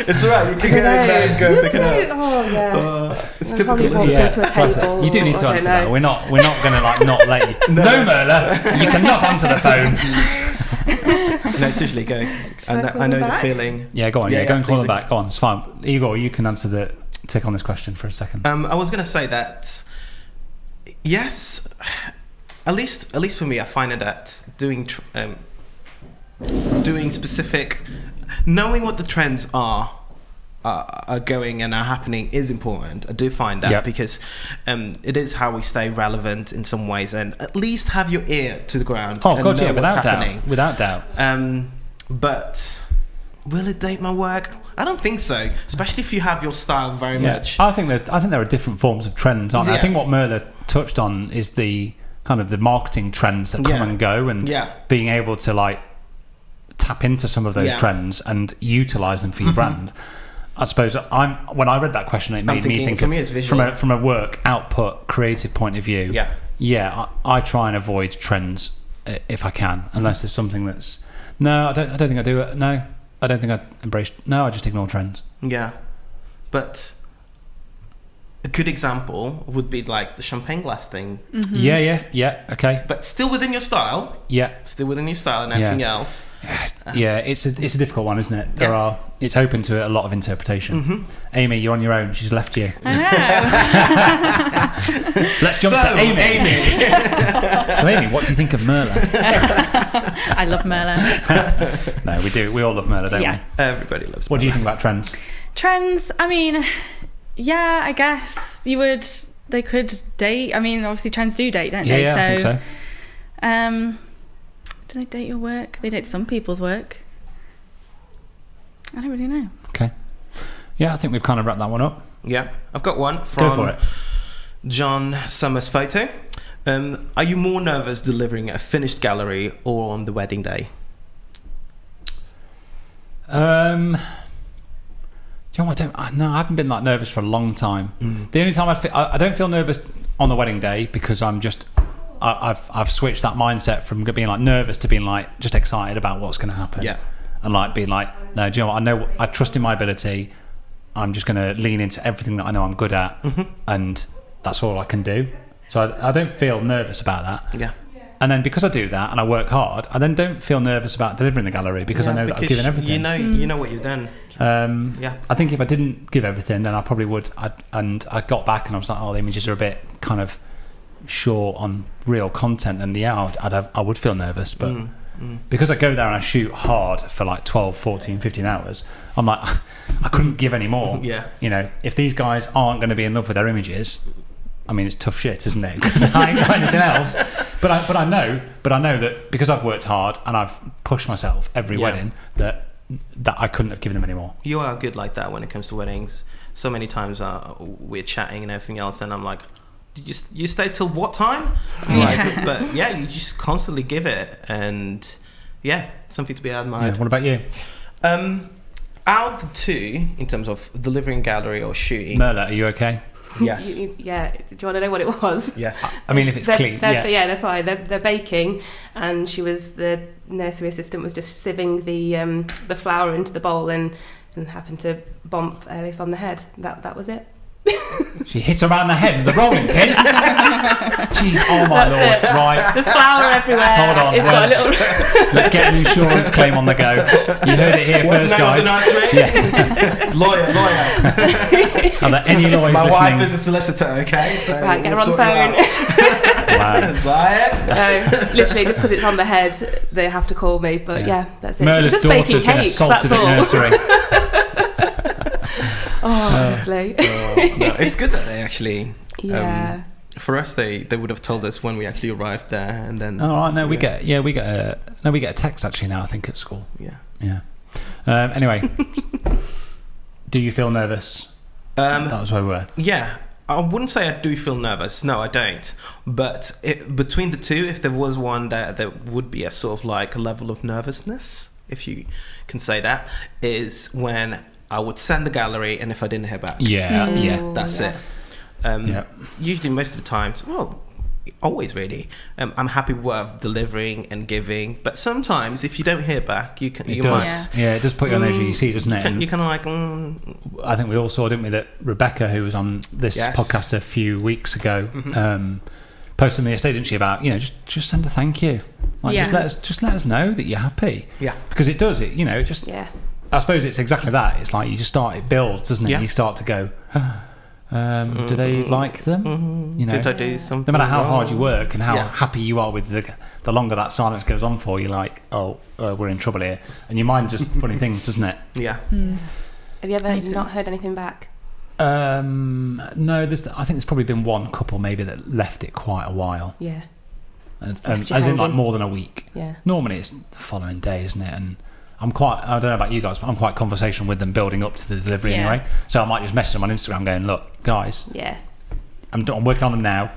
Speaker 1: It's alright, you can get it there and go pick it up.
Speaker 4: Oh, yeah.
Speaker 1: It's
Speaker 4: I'll
Speaker 1: typical.
Speaker 4: probably walk to a table.
Speaker 2: You do need to answer that. We're not going to like not let you. No, Merla, you cannot answer the phone.
Speaker 1: No, seriously, go. I know the feeling.
Speaker 2: Yeah, go on. Yeah, go and call them back. Go on, it's fine. Igor, you can take on this question for a second.
Speaker 1: I was going to say that, yes, at least for me, I find that doing specific, knowing what the trends are going and are happening is important. I do find that because it is how we stay relevant in some ways, and at least have your ear to the ground.
Speaker 2: Oh
Speaker 1: and
Speaker 2: God,
Speaker 1: know
Speaker 2: yeah,
Speaker 1: what's happening.
Speaker 2: without doubt.
Speaker 1: But will it date my work? I don't think so. Especially if you have your style very much.
Speaker 2: I think there are different forms of trends, aren't there? I think what Merla touched on is the kind of the marketing trends that come and go, and being able to like tap into some of those trends and utilize them for your brand. I suppose when I read that question, it made me think from a work output creative point of view. I try and avoid trends if I can, unless there's something that's I don't think I do it. No, I don't think I embrace. No, I just ignore trends. Yeah,
Speaker 1: but a good example would be like the champagne glass thing.
Speaker 2: Mm-hmm. Yeah. Okay.
Speaker 1: But still within your style. Yeah. Still within your style and everything else.
Speaker 2: Yeah, it's a difficult one, isn't it? It's open to a lot of interpretation. Mm-hmm. Amy, you're on your own. She's left you.
Speaker 3: I
Speaker 2: know. Let's jump to Amy. So Amy, what do you think of Merla?
Speaker 3: I love Merla.
Speaker 2: No, we do. We all love Merla, don't we?
Speaker 1: Everybody loves Merla.
Speaker 2: What do you think about trends?
Speaker 3: Trends, I mean, yeah, I guess they could date. I mean, obviously trends do date, don't they?
Speaker 2: Yeah, I think so.
Speaker 3: Do they date your work? They date some people's work. I don't really know.
Speaker 2: Okay. Yeah, I think we've kind of wrapped that one up.
Speaker 1: Yeah, I've got one from
Speaker 2: Go for it.
Speaker 1: John Summers Photo. Are you more nervous delivering a finished gallery or on the wedding day?
Speaker 2: I haven't been like nervous for a long time. The only time I don't feel nervous on the wedding day, because I've switched that mindset from being like nervous to being like just excited about what's going to happen. Yeah, and like being like, no, do you know what? I trust in my ability. I'm just going to lean into everything that I know I'm good at, and that's all I can do. So I don't feel nervous about that. Yeah. And then because I do that and I work hard, I then don't feel nervous about delivering the gallery, because I know that I've given everything.
Speaker 1: You know what you've done.
Speaker 2: I think if I didn't give everything, then I probably would. And I got back and I was like, the images are a bit kind of short on real content, and I would feel nervous, but because I go there and I shoot hard for like 12, 14, 15 hours, I'm like, I couldn't give any more. You know, if these guys aren't going to be in love with their images, I mean, it's tough shit, isn't it? Because I ain't got anything else. But I know that because I've worked hard and I've pushed myself every wedding, that I couldn't have given them any more.
Speaker 1: You are good like that when it comes to weddings. So many times we're chatting and everything else, and I'm like, did you stay till what time? But yeah, you just constantly give it, and something to be admired.
Speaker 2: What about you?
Speaker 1: Out of the two, in terms of delivering gallery or shooting,
Speaker 2: Merla, are you okay?
Speaker 1: yes.
Speaker 4: Do you want to know what it was?
Speaker 1: Yes.
Speaker 2: I mean, if it's clean,
Speaker 4: they're fine. They're baking, and the nursery assistant was just sieving the flour into the bowl and happened to bump Alice on the head. That was it.
Speaker 2: She hit her around the head with the rolling pin. Jeez, oh my lord! Right,
Speaker 4: there's flour everywhere.
Speaker 2: Hold on,
Speaker 4: got a little.
Speaker 2: Let's get an insurance claim on the go. You heard it here first, guys.
Speaker 1: Yeah. lawyer.
Speaker 2: Are there any lawyers
Speaker 1: My
Speaker 2: listening?
Speaker 1: wife is a solicitor. Okay, so
Speaker 4: right, get her on the phone.
Speaker 2: Wow.
Speaker 1: Zion.
Speaker 4: Literally, just because it's on the head, they have to call me. But yeah that's it.
Speaker 2: Merla's
Speaker 4: She was just
Speaker 2: daughter's
Speaker 4: baking
Speaker 2: been
Speaker 4: cakes.
Speaker 2: assaulted
Speaker 4: That's all.
Speaker 2: at nursery.
Speaker 4: Honestly.
Speaker 1: No, it's good that they actually.
Speaker 4: Yeah.
Speaker 1: For us, they would have told us when we actually arrived there, and then.
Speaker 2: Oh, right, no, we get a text actually now. I think at school.
Speaker 1: Yeah.
Speaker 2: Anyway, do you feel nervous? That was where we were.
Speaker 1: Yeah, I wouldn't say I do feel nervous. No, I don't. But between the two, if there was one that there would be a sort of like a level of nervousness, if you can say that, is when I would send the gallery, and if I didn't hear back, that's it. Usually, most of the times, well, always really, I'm happy with what I'm delivering and giving. But sometimes, if you don't hear back, you might.
Speaker 2: Yeah, it does put you on the edge. You see it, doesn't it?
Speaker 1: You kind of like.
Speaker 2: I think we all saw, didn't we, that Rebecca, who was on this podcast a few weeks ago, posted on the estate, didn't she, about just send a thank you, just let us know that you're happy. Yeah, because it does. It just. Yeah. I suppose it's exactly that. It's like you just start. It builds, doesn't it?
Speaker 1: Yeah.
Speaker 2: You start to go. Do they like them?
Speaker 1: Did I do something?
Speaker 2: No matter how hard you
Speaker 1: wrong?
Speaker 2: work and how happy you are with the longer that silence goes on for, you're like, we're in trouble here, and your mind just funny things, doesn't it?
Speaker 1: Yeah.
Speaker 4: Have you ever not heard anything back?
Speaker 2: No. I think there's probably been one couple maybe that left it quite a while.
Speaker 4: Yeah.
Speaker 2: As in like more than a week.
Speaker 4: Yeah.
Speaker 2: Normally it's the following day, isn't it? And I don't know about you guys, but I'm quite conversational with them building up to the delivery anyway. So I might just message them on Instagram going, look, guys, I'm working on them now.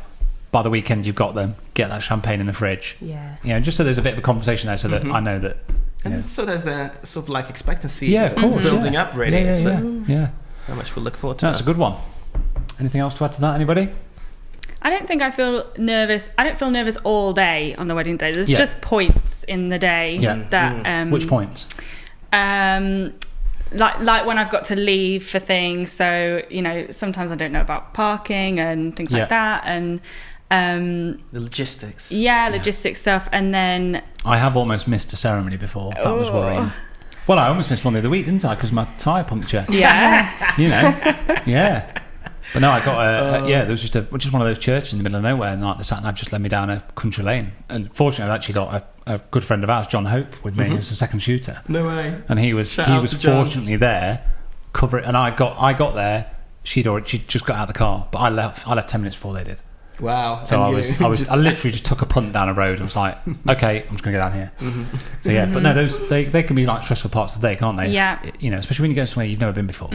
Speaker 2: By the weekend, you've got them. Get that champagne in the fridge. Yeah. Just so there's a bit of a conversation there so that I know that.
Speaker 1: And so there's a sort of like expectancy
Speaker 2: of course,
Speaker 1: building up really.
Speaker 2: Yeah.
Speaker 1: How much we'll look forward to
Speaker 2: That's a good one. Anything else to add to that, anybody?
Speaker 3: I don't think I feel nervous. I don't feel nervous all day on the wedding day. There's just points in the day that.
Speaker 2: Which points?
Speaker 3: Like when I've got to leave for things. So sometimes I don't know about parking and things like that, and
Speaker 1: the logistics.
Speaker 3: Logistics stuff, and then
Speaker 2: I have almost missed a ceremony before. That was worrying. Well, I almost missed one the other week, didn't I? Because my tyre puncture.
Speaker 3: Yeah.
Speaker 2: Yeah. But no, I got there was just one of those churches in the middle of nowhere, and like the sat nav just led me down a country lane. And fortunately, I've actually got a good friend of ours, John Hope, with me, who's the second shooter.
Speaker 1: No way.
Speaker 2: And he was fortunately there, cover it. And I got there. She'd just got out of the car, but I left 10 minutes before they did.
Speaker 1: Wow.
Speaker 2: So I literally just took a punt down a road and was like, okay, I'm just gonna go down here. So yeah, but no, those they can be like stressful parts of the day, can't they?
Speaker 3: Yeah.
Speaker 2: Especially when you go somewhere you've never been before.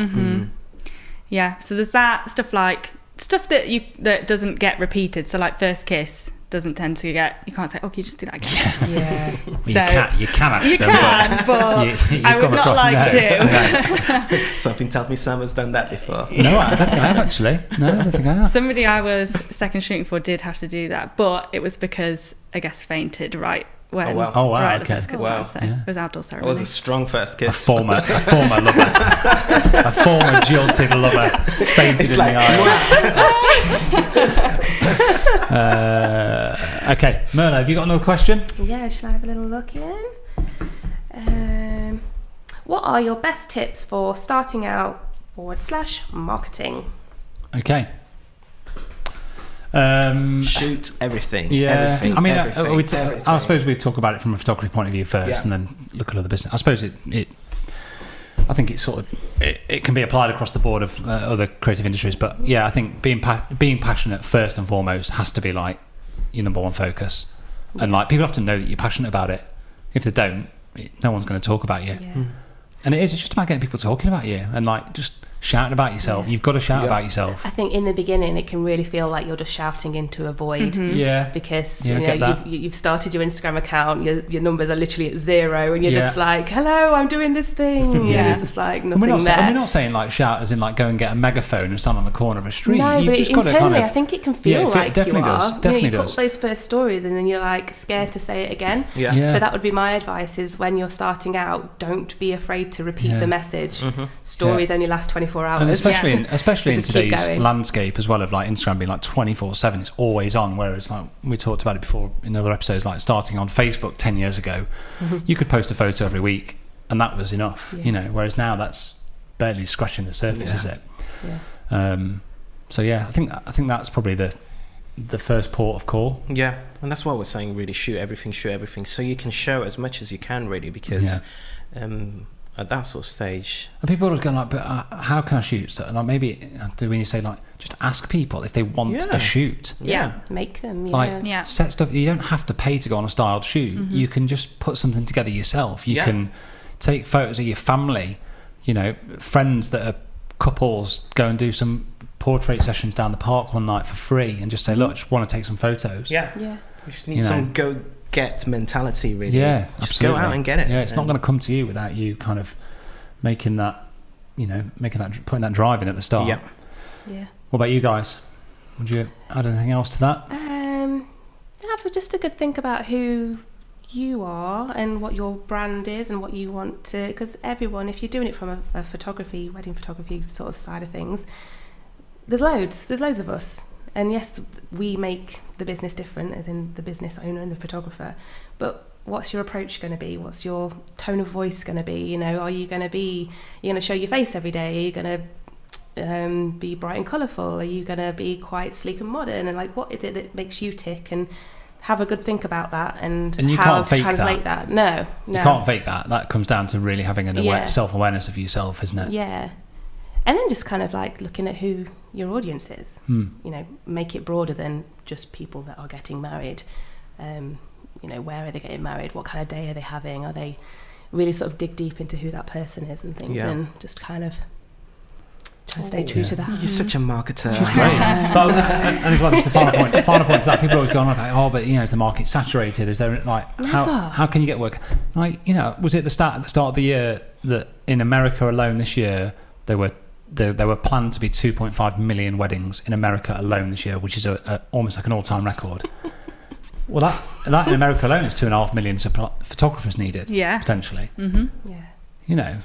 Speaker 3: Yeah, so there's that stuff that doesn't get repeated. So like first kiss doesn't tend to get. You can't say, "Oh, can you just do that again?" Yeah.
Speaker 2: Well, you can actually.
Speaker 3: You can, but I would not like to.
Speaker 1: Something tells me Sam done that before.
Speaker 2: No, I don't think I have actually. No, I don't think I have.
Speaker 3: Somebody I was second shooting for did have to do that, but it was because a guest fainted right when.
Speaker 2: Oh wow!
Speaker 3: Right,
Speaker 2: okay.
Speaker 3: The first kiss time, so it was outdoor ceremony.
Speaker 1: It was a strong first kiss.
Speaker 2: A former lover, a former jilted lover fainted in the aisle. Okay, Merla, have you got another question?
Speaker 4: Yeah, shall I have a little look in? What are your best tips for starting out / marketing?
Speaker 2: Okay.
Speaker 1: Shoot everything.
Speaker 2: Yeah,
Speaker 1: everything,
Speaker 2: I mean,
Speaker 1: everything.
Speaker 2: I suppose we'd talk about it from a photography point of view first, and then look at other business. I suppose I think it's sort of it can be applied across the board of other creative industries, but yeah, I think being passionate first and foremost has to be like your number one focus, and like people have to know that you're passionate about it. If they don't, no one's going to talk about you. Yeah. And it's just about getting people talking about you, and like just shouting about yourself. You've got to shout about yourself.
Speaker 4: I think in the beginning it can really feel like you're just shouting into a void. Because you've started your Instagram account, your numbers are literally at 0, and you're just like, hello, I'm doing this thing. And there's just like nothing there.
Speaker 2: And we're not saying like shout as in like go and get a megaphone and stand on the corner of a street.
Speaker 4: No,
Speaker 2: You've
Speaker 4: but
Speaker 2: just
Speaker 4: internally,
Speaker 2: got to kind of,
Speaker 4: I think it can feel like
Speaker 2: it definitely
Speaker 4: you are.
Speaker 2: does. Definitely
Speaker 4: you
Speaker 2: does.
Speaker 4: put those first stories and then you're like scared to say it again.
Speaker 1: Yeah.
Speaker 4: So that would be my advice: is when you're starting out, don't be afraid to repeat the message. Stories only last 24 hours.
Speaker 2: And especially in
Speaker 4: So
Speaker 2: today's landscape as well of like Instagram being like 24/7, it's always on. Whereas like we talked about it before in other episodes, like starting on Facebook 10 years ago, you could post a photo every week and that was enough, you know. Whereas now that's barely scratching the surface, is it? So I think that's probably the first port of call.
Speaker 1: Yeah, and that's why we're saying really shoot everything, so you can show as much as you can really, because at that sort of stage.
Speaker 2: And people are always going like, but how can I shoot? So like maybe when you say like, just ask people if they want a shoot.
Speaker 4: Make them.
Speaker 2: Set stuff. You don't have to pay to go on a styled shoot. You can just put something together yourself. You can take photos of your family. You know, friends that are couples, go and do some portrait sessions down the park one night for free, and just say, look, I just want to take some photos.
Speaker 1: You just need some go-get mentality, really.
Speaker 2: Yeah,
Speaker 1: just
Speaker 2: absolutely.
Speaker 1: go out and get it.
Speaker 2: Yeah, it's not going to come to you without you kind of putting that drive in at the start.
Speaker 4: Yeah.
Speaker 2: What about you guys? Would you add anything else to that?
Speaker 4: Have just a good think about who you are and what your brand is and what you want to, because everyone, if you're doing it from a photography, wedding photography sort of side of things, there's loads of us, and yes, we make the business different, as in the business owner and the photographer, but what's your approach going to be? What's your tone of voice going to be? You know, you're going to show your face every day? Are you going to be bright and colourful? Are you going to be quite sleek and modern? And like, what is it that makes you tick? And have a good think about that, and
Speaker 2: you
Speaker 4: how
Speaker 2: can't
Speaker 4: to
Speaker 2: fake
Speaker 4: translate that. No,
Speaker 2: you can't fake that. That comes down to really having an self-awareness of yourself, isn't it?
Speaker 4: Yeah. And then just kind of like looking at who your audience is. You know, make it broader than just people that are getting married. You know, where are they getting married? What kind of day are they having? Are they really sort of dig deep into who that person is and things, and just kind of try to stay true to that.
Speaker 1: You're such a marketer.
Speaker 2: She's great. And as well, just the final point to that, people are always going on like, oh, but you know, is the market saturated? Is there like how can you get work? Like, you know, was it at the start of the year that in America alone this year there were planned to be 2.5 million weddings in America alone this year, which is almost like an all-time record. Well, that in America alone is 2.5 million photographers needed, potentially. You know,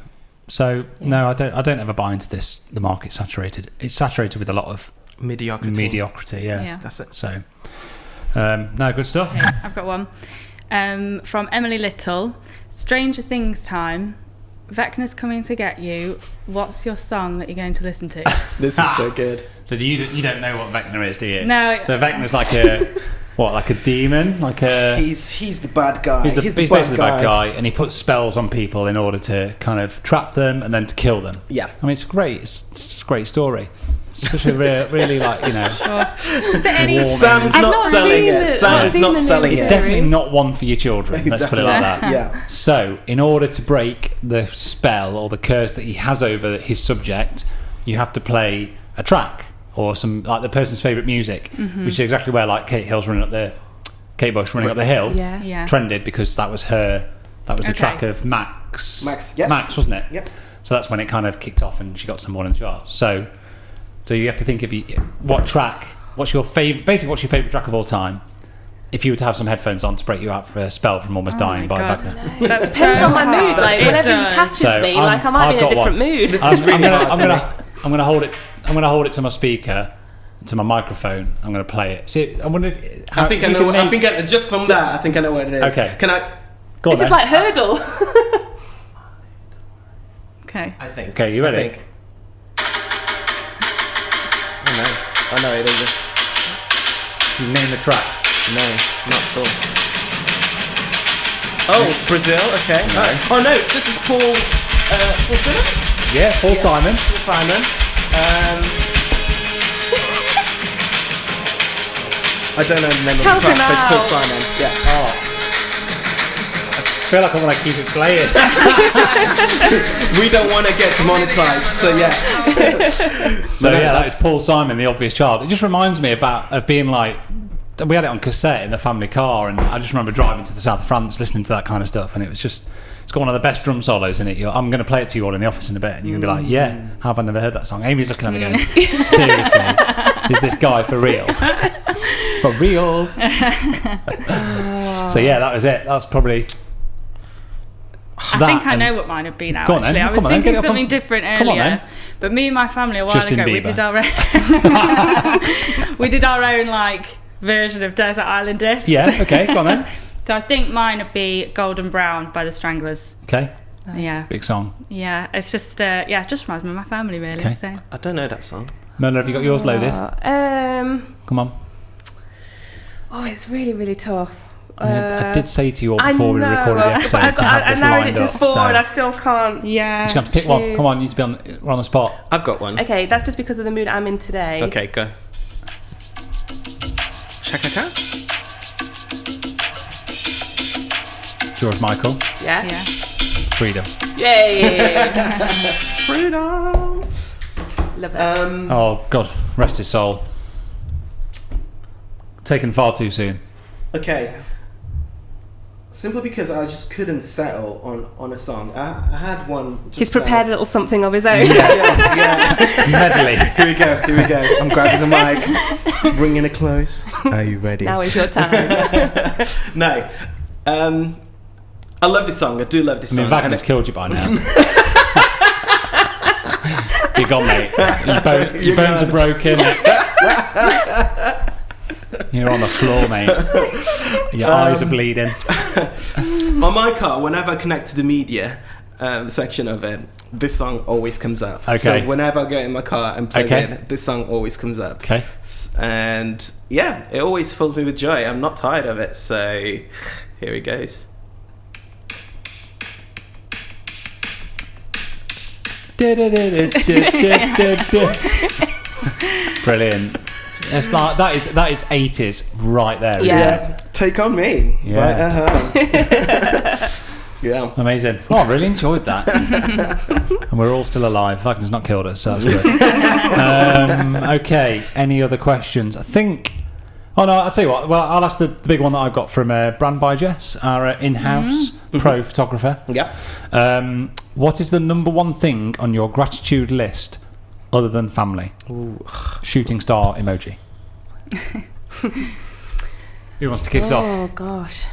Speaker 2: so no, I don't ever buy into this. The market's saturated. It's saturated with a lot of mediocrity. Yeah,
Speaker 1: that's it.
Speaker 2: So, no, good stuff.
Speaker 3: Okay, I've got one from Emily Little. Stranger Things time. Vecna's coming to get you. What's your song that you're going to listen to?
Speaker 1: This is so good.
Speaker 2: So you don't know what Vecna is, do you?
Speaker 3: No.
Speaker 2: So Vecna's like like a demon, like a.
Speaker 1: He's the bad guy.
Speaker 2: He's basically the bad guy, and he puts spells on people in order to kind of trap them and then to kill them.
Speaker 1: Yeah.
Speaker 2: I mean, it's great. It's a great story. It's such a really like, you know.
Speaker 1: Sam's not selling it. Sam's not selling it.
Speaker 2: It's definitely not one for your children. Let's put it like that.
Speaker 1: Yeah.
Speaker 2: So, in order to break the spell or the curse that he has over his subject, you have to play a track or some like the person's favourite music, which is exactly where like Kate Bush running up the hill trended, because that was the track of Max, wasn't it?
Speaker 1: Yep.
Speaker 2: So that's when it kind of kicked off and she got some more in the charts. So you have to think of what's your favourite track of all time, if you were to have some headphones on to break you out for a spell from almost dying by Vecna.
Speaker 4: No. That depends on my mood. Like whenever he catches me, like I might be in a different mood.
Speaker 2: I'm gonna hold it. I'm going to hold it to my speaker, to my microphone. I'm going to play it. See, I wonder if...
Speaker 1: I think I know. Just from that, I think I know what it is.
Speaker 2: Okay.
Speaker 1: Can I...
Speaker 2: Go on,
Speaker 4: this is like Hurdle.
Speaker 3: Okay.
Speaker 1: I think.
Speaker 2: Okay, you ready?
Speaker 1: I know it is.
Speaker 2: You name the track.
Speaker 1: No, not at all. Oh, Brazil. Okay.
Speaker 2: No.
Speaker 1: Oh no, this is Paul Simmons.
Speaker 2: Yeah, Paul Simon.
Speaker 1: Paul Simon. I don't know the name of the track, but it's Paul Simon. Yeah.
Speaker 2: Oh. feel like I want to keep it playing.
Speaker 1: We don't want to get demonetized, so yeah.
Speaker 2: So yeah, that is Paul Simon, The Obvious Child. It just reminds me of being like, we had it on cassette in the family car, and I just remember driving to the south of France listening to that kind of stuff, and it's got one of the best drum solos in it. I'm going to play it to you all in the office in a bit, and you're going to be like, yeah, how have I never heard that song? Amy's looking at me going, seriously, is this guy for real? For reals? So yeah, that was it. That's probably...
Speaker 3: I think I know what mine would be now, actually. I was thinking something different earlier. But me and my family a while ago, we did our own... we did our own, like, version of Desert Island Discs.
Speaker 2: Yeah, okay, go on then.
Speaker 3: So I think mine would be Golden Brown by the Stranglers.
Speaker 2: Okay.
Speaker 3: Nice. Yeah.
Speaker 2: Big song.
Speaker 3: Yeah, it's just, just reminds me of my family, really.
Speaker 2: Okay.
Speaker 3: So.
Speaker 1: I don't know that song.
Speaker 2: Merla, have you got yours loaded? Come on.
Speaker 4: Oh, it's really, really tough.
Speaker 2: I did say to you all before we recorded the episode to have this lined up.
Speaker 4: And I still can't.
Speaker 2: Yeah. Just have to pick one. Come on, you need to be we're on the spot.
Speaker 1: I've got one.
Speaker 4: Okay, that's just because of the mood I'm in today.
Speaker 1: Okay, go. Shaka.
Speaker 2: George Michael.
Speaker 4: Yeah.
Speaker 2: Freedom.
Speaker 4: Yay!
Speaker 1: Freedom.
Speaker 4: Love it.
Speaker 2: Oh God, rest his soul. Taken far too soon.
Speaker 1: Okay. Simply because I just couldn't settle on a song. I had one.
Speaker 4: He's prepared a little something of his own.
Speaker 1: Yeah.
Speaker 2: Medley.
Speaker 1: Here we go. I'm grabbing the mic, bringing it close. Are you ready?
Speaker 4: Now is your time.
Speaker 1: No. I love this song. I do love this song.
Speaker 2: Wagner's killed you by now. You're gone, mate. Your bones are broken. You're on the floor, mate. Your eyes are bleeding.
Speaker 1: On my car, whenever I connect to the media section of it, this song always comes up.
Speaker 2: Okay.
Speaker 1: So whenever I go in my car and plug it, this song always comes up.
Speaker 2: Okay.
Speaker 1: And yeah, it always fills me with joy. I'm not tired of it. So here it goes.
Speaker 2: Brilliant. It's like that is 80s right there.
Speaker 1: Yeah. Take on me.
Speaker 2: Yeah.
Speaker 1: Yeah.
Speaker 2: Amazing. Oh, I really enjoyed that. And we're all still alive. Wagner's not killed us, so that's good. Okay. Any other questions? I think. Oh no, I'll tell you what. Well, I'll ask the big one that I've got from Brand by Jess, our in-house pro photographer.
Speaker 1: Yeah.
Speaker 2: What is the number one thing on your gratitude list other than family?
Speaker 1: Ooh.
Speaker 2: Shooting star emoji. Who wants to kick us off?
Speaker 4: Oh gosh.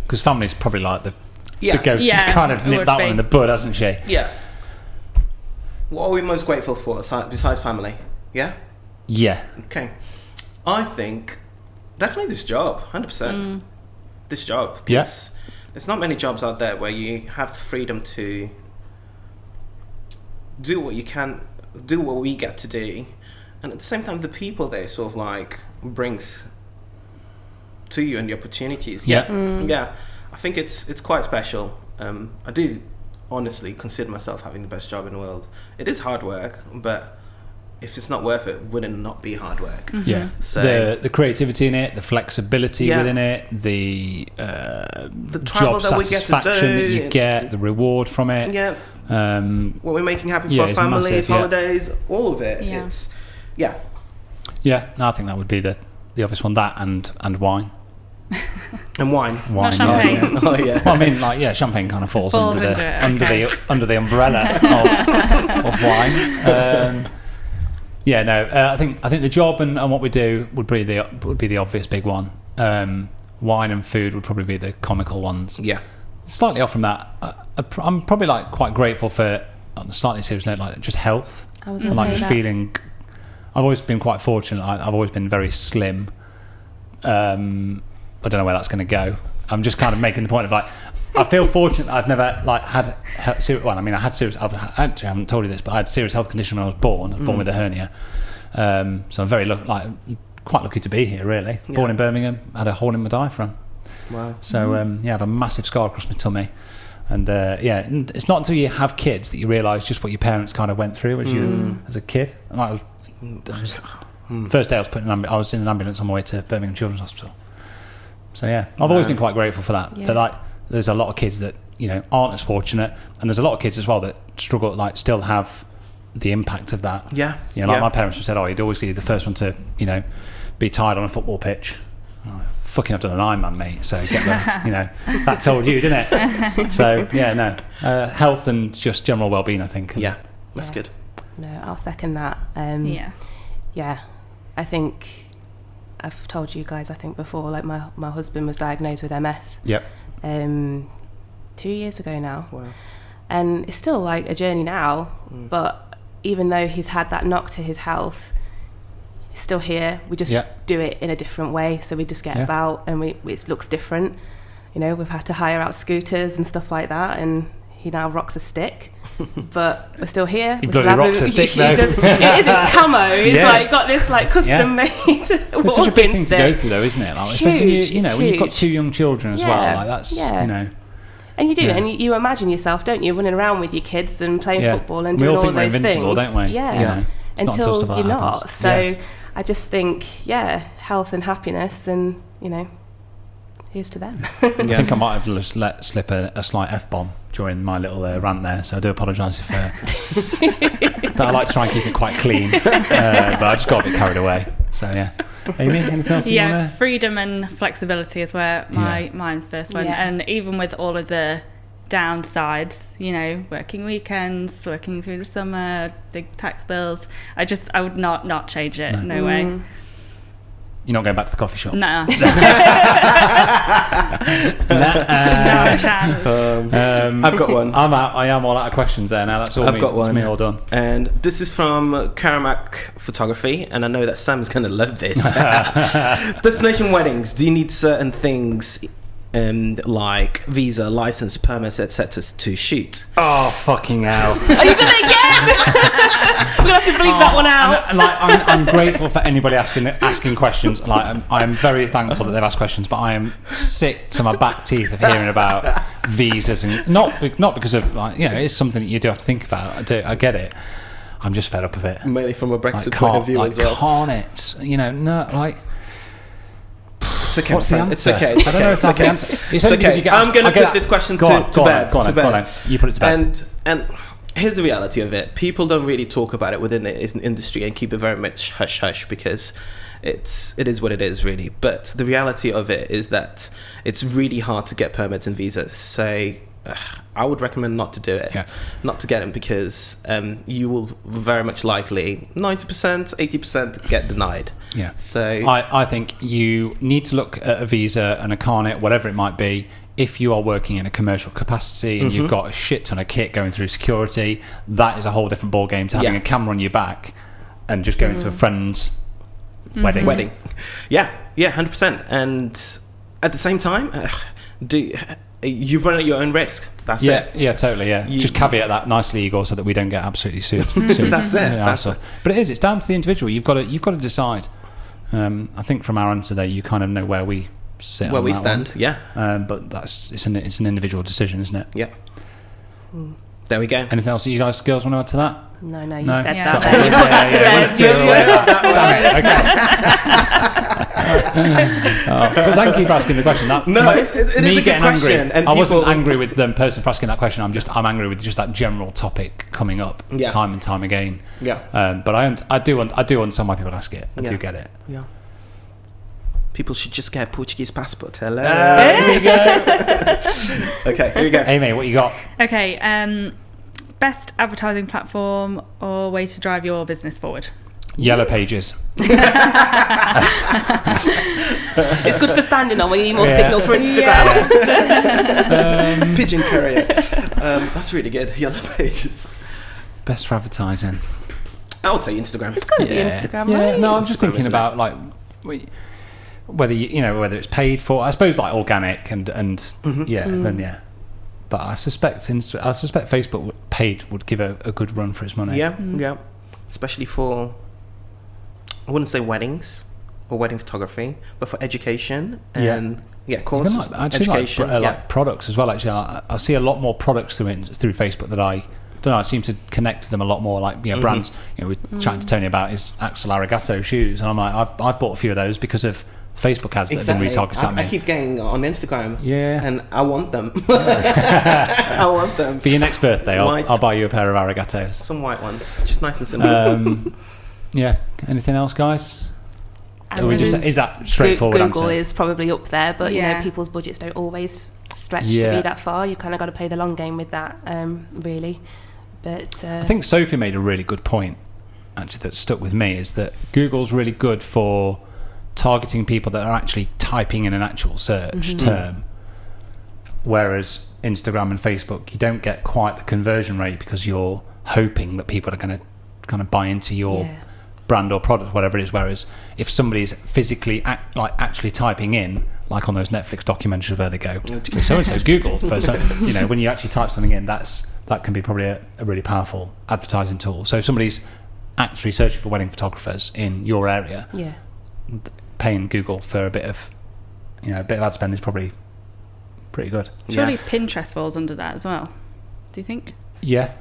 Speaker 2: Because family's probably like the go.
Speaker 3: Yeah,
Speaker 2: She's kind of nipped that one in the bud, hasn't she?
Speaker 1: Yeah. What are we most grateful for besides family? Yeah?
Speaker 2: Yeah.
Speaker 1: Okay. I think definitely this job, 100%. This job.
Speaker 2: Yes.
Speaker 1: There's not many jobs out there where you have the freedom to do what you can, do what we get to do, and at the same time the people there sort of like brings to you and the opportunities. Yeah, I think it's quite special. I do honestly consider myself having the best job in the world. It is hard work, but if it's not worth it, would it not be hard work?
Speaker 2: Yeah. So the creativity in it, the flexibility within it, the job satisfaction that you get, the reward from it.
Speaker 1: Yeah. What we're making happen for our families, massive, holidays, all of it.
Speaker 3: Yeah.
Speaker 1: It's
Speaker 2: Yeah, no, I think that would be the obvious one. That and wine.
Speaker 1: And wine.
Speaker 3: Not champagne.
Speaker 1: Oh yeah.
Speaker 2: Well, I mean, champagne kind of falls under the umbrella of wine. I think the job and what we do would be the obvious big one. Wine and food would probably be the comical ones.
Speaker 1: Yeah.
Speaker 2: Slightly off from that, I'm probably like quite grateful for, on a slightly serious note, like just health.
Speaker 4: I was
Speaker 2: and like just feeling. I've always been quite fortunate. I've always been very slim. I don't know where that's going to go. I'm just kind of making the point of like, I feel fortunate. I've never like had. Well, I mean, I had serious. I haven't told you this, but I had serious health condition when I was born. I was born with a hernia. So I'm very quite lucky to be here. Really, born in Birmingham, had a hole in my diaphragm.
Speaker 1: Wow.
Speaker 2: So I have a massive scar across my tummy, and it's not until you have kids that you realise just what your parents kind of went through as a kid. And first day I was in an ambulance on my way to Birmingham Children's Hospital. So yeah, I've always been quite grateful for that. That like, there's a lot of kids that aren't as fortunate, and there's a lot of kids as well that struggle, like still have the impact of that.
Speaker 1: Yeah.
Speaker 2: Like my parents have said, "Oh, you'd always be the first one to be tired on a football pitch." Oh, fucking, I've done an Ironman, mate. So get the, that told you, didn't it? So health and just general well-being, I think.
Speaker 1: Yeah, that's good.
Speaker 4: No, I'll second that. I think I've told you guys, I think before, like my husband was diagnosed with MS.
Speaker 2: Yep.
Speaker 4: 2 years ago now.
Speaker 1: Wow.
Speaker 4: And it's still like a journey now, but even though he's had that knock to his health, he's still here. We just do it in a different way. So we just get about, and it looks different. We've had to hire out scooters and stuff like that, and he now rocks a stick, but we're still here.
Speaker 2: He bloody rocks a stick, though.
Speaker 4: It is, it's camo. He's like got this like custom made.
Speaker 2: It's such a big thing to go through, though, isn't it? Like,
Speaker 4: it's huge.
Speaker 2: When you've got 2 young children as well, like that's
Speaker 4: And you do, and you imagine yourself, don't you, running around with your kids and playing football and doing all those things. We all think we're invincible,
Speaker 2: don't we?
Speaker 4: Yeah. Until you're not.
Speaker 2: Happens.
Speaker 4: So I just think, health and happiness, and here's to them.
Speaker 2: I think I might have just let slip a slight F-bomb during my little rant there, so I do apologise if but I like to try and keep it quite clean, but I just got a bit carried away. So Amy, anything else you want to...
Speaker 3: freedom and flexibility is where mine first went, and even with all of the downsides, working weekends, working through the summer, big tax bills, I would not change it. No way.
Speaker 2: You're not going back to the coffee shop?
Speaker 3: Nah.
Speaker 2: No
Speaker 3: chance.
Speaker 1: I've got one.
Speaker 2: I am all out of questions there now. That's all.
Speaker 1: I've got one.
Speaker 2: Me all done.
Speaker 1: And this is from Karamak Photography, and I know that Sam's going to love this. Destination weddings. Do you need certain things, like visa, license, permits, etc., to shoot?
Speaker 2: Oh, fucking hell!
Speaker 4: Are you doing it again? We're gonna have to bleep that one out.
Speaker 2: I'm grateful for anybody asking questions. I'm very thankful that they've asked questions, but I am sick to my back teeth of hearing about visas, and not because of it's something that you do have to think about. I get it. I'm just fed up of it.
Speaker 1: Mainly from a Brexit point of view as well.
Speaker 2: Can't it?
Speaker 1: It's okay.
Speaker 2: What's the answer?
Speaker 1: It's okay.
Speaker 2: I don't know if that's the answer.
Speaker 1: It's okay. I'm going to put this question to bed.
Speaker 2: Go on. You put it to bed.
Speaker 1: And here's the reality of it. People don't really talk about it within the industry and keep it very much hush-hush because it is what it is, really. But the reality of it is that it's really hard to get permits and visas. So I would recommend not to do it, not to get them, because you will very much likely 90%, 80% get denied.
Speaker 2: Yeah.
Speaker 1: So
Speaker 2: I think you need to look at a visa and a carnet, whatever it might be. If you are working in a commercial capacity and you've got a shit ton of kit going through security, that is a whole different ball game to having a camera on your back and just going to a friend's wedding.
Speaker 1: Yeah, 100%. And at the same time, you run at your own risk. That's it.
Speaker 2: Yeah, totally. Yeah, just caveat that nicely, Igor, so that we don't get absolutely sued.
Speaker 1: That's it.
Speaker 2: But it's down to the individual. You've got to decide. I think from our answer there, you kind of know where we sit.
Speaker 1: Where we stand.
Speaker 2: One.
Speaker 1: Yeah.
Speaker 2: But it's an individual decision, isn't it?
Speaker 1: Yeah. There we go.
Speaker 2: Anything else that you guys, girls, want to add to that?
Speaker 4: No, you said that.
Speaker 2: Damn it. Okay. But thank you for asking the question.
Speaker 1: It is a good question.
Speaker 2: And I wasn't angry with the person for asking that question. I'm angry with just that general topic coming up time and time again.
Speaker 1: Yeah.
Speaker 2: But I do understand why people ask it. I do get it.
Speaker 1: Yeah. People should just get a Portuguese passport. Hello.
Speaker 2: Here we go.
Speaker 1: Okay, here we go.
Speaker 2: Amy, what you got?
Speaker 3: Okay. Best advertising platform or way to drive your business forward?
Speaker 2: Yellow Pages.
Speaker 4: It's good for standing on when you need more signal for Instagram.
Speaker 1: Pigeon Courier. That's really good. Yellow Pages.
Speaker 2: Best for advertising.
Speaker 1: I would say Instagram.
Speaker 4: It's got to be Instagram, right?
Speaker 2: No, I'm just thinking about whether whether it's paid for. I suppose organic and then. But I suspect Facebook paid would give a good run for its money.
Speaker 1: Yeah. Especially for, I wouldn't say weddings or wedding photography, but for education and course, education,
Speaker 2: like products as well. Actually, I see a lot more products through Facebook that I don't know. I seem to connect to them a lot more. Like brands. We're chatting to Tony about his Axel Arigato shoes, and I'm like, I've bought a few of those because of Facebook ads that have been retargeted at me.
Speaker 1: I keep getting on Instagram.
Speaker 2: Yeah.
Speaker 1: And I want them. I want them.
Speaker 2: For your next birthday, I'll buy you a pair of Arigatos.
Speaker 1: Some white ones. Just nice and simple.
Speaker 2: Yeah. Anything else, guys? Is that straightforward
Speaker 4: Google
Speaker 2: answer?
Speaker 4: is probably up there, but you know, people's budgets don't always stretch to be that far. You kind of got to play the long game with that, really. But
Speaker 2: I think Sophie made a really good point, actually, that stuck with me, is that Google's really good for targeting people that are actually typing in an actual search term, whereas Instagram and Facebook, you don't get quite the conversion rate because you're hoping that people are going to kind of buy into your brand or product, whatever it is. Whereas if somebody's physically actually typing in, like on those Netflix documentaries where they go, so and so's Google for, so, you know, when you actually type something in, that can be probably a really powerful advertising tool. So if somebody's actually searching for wedding photographers in your area, paying Google for a bit of ad spend is probably pretty good.
Speaker 3: Surely Pinterest falls under that as well. Do you think?
Speaker 2: Yeah,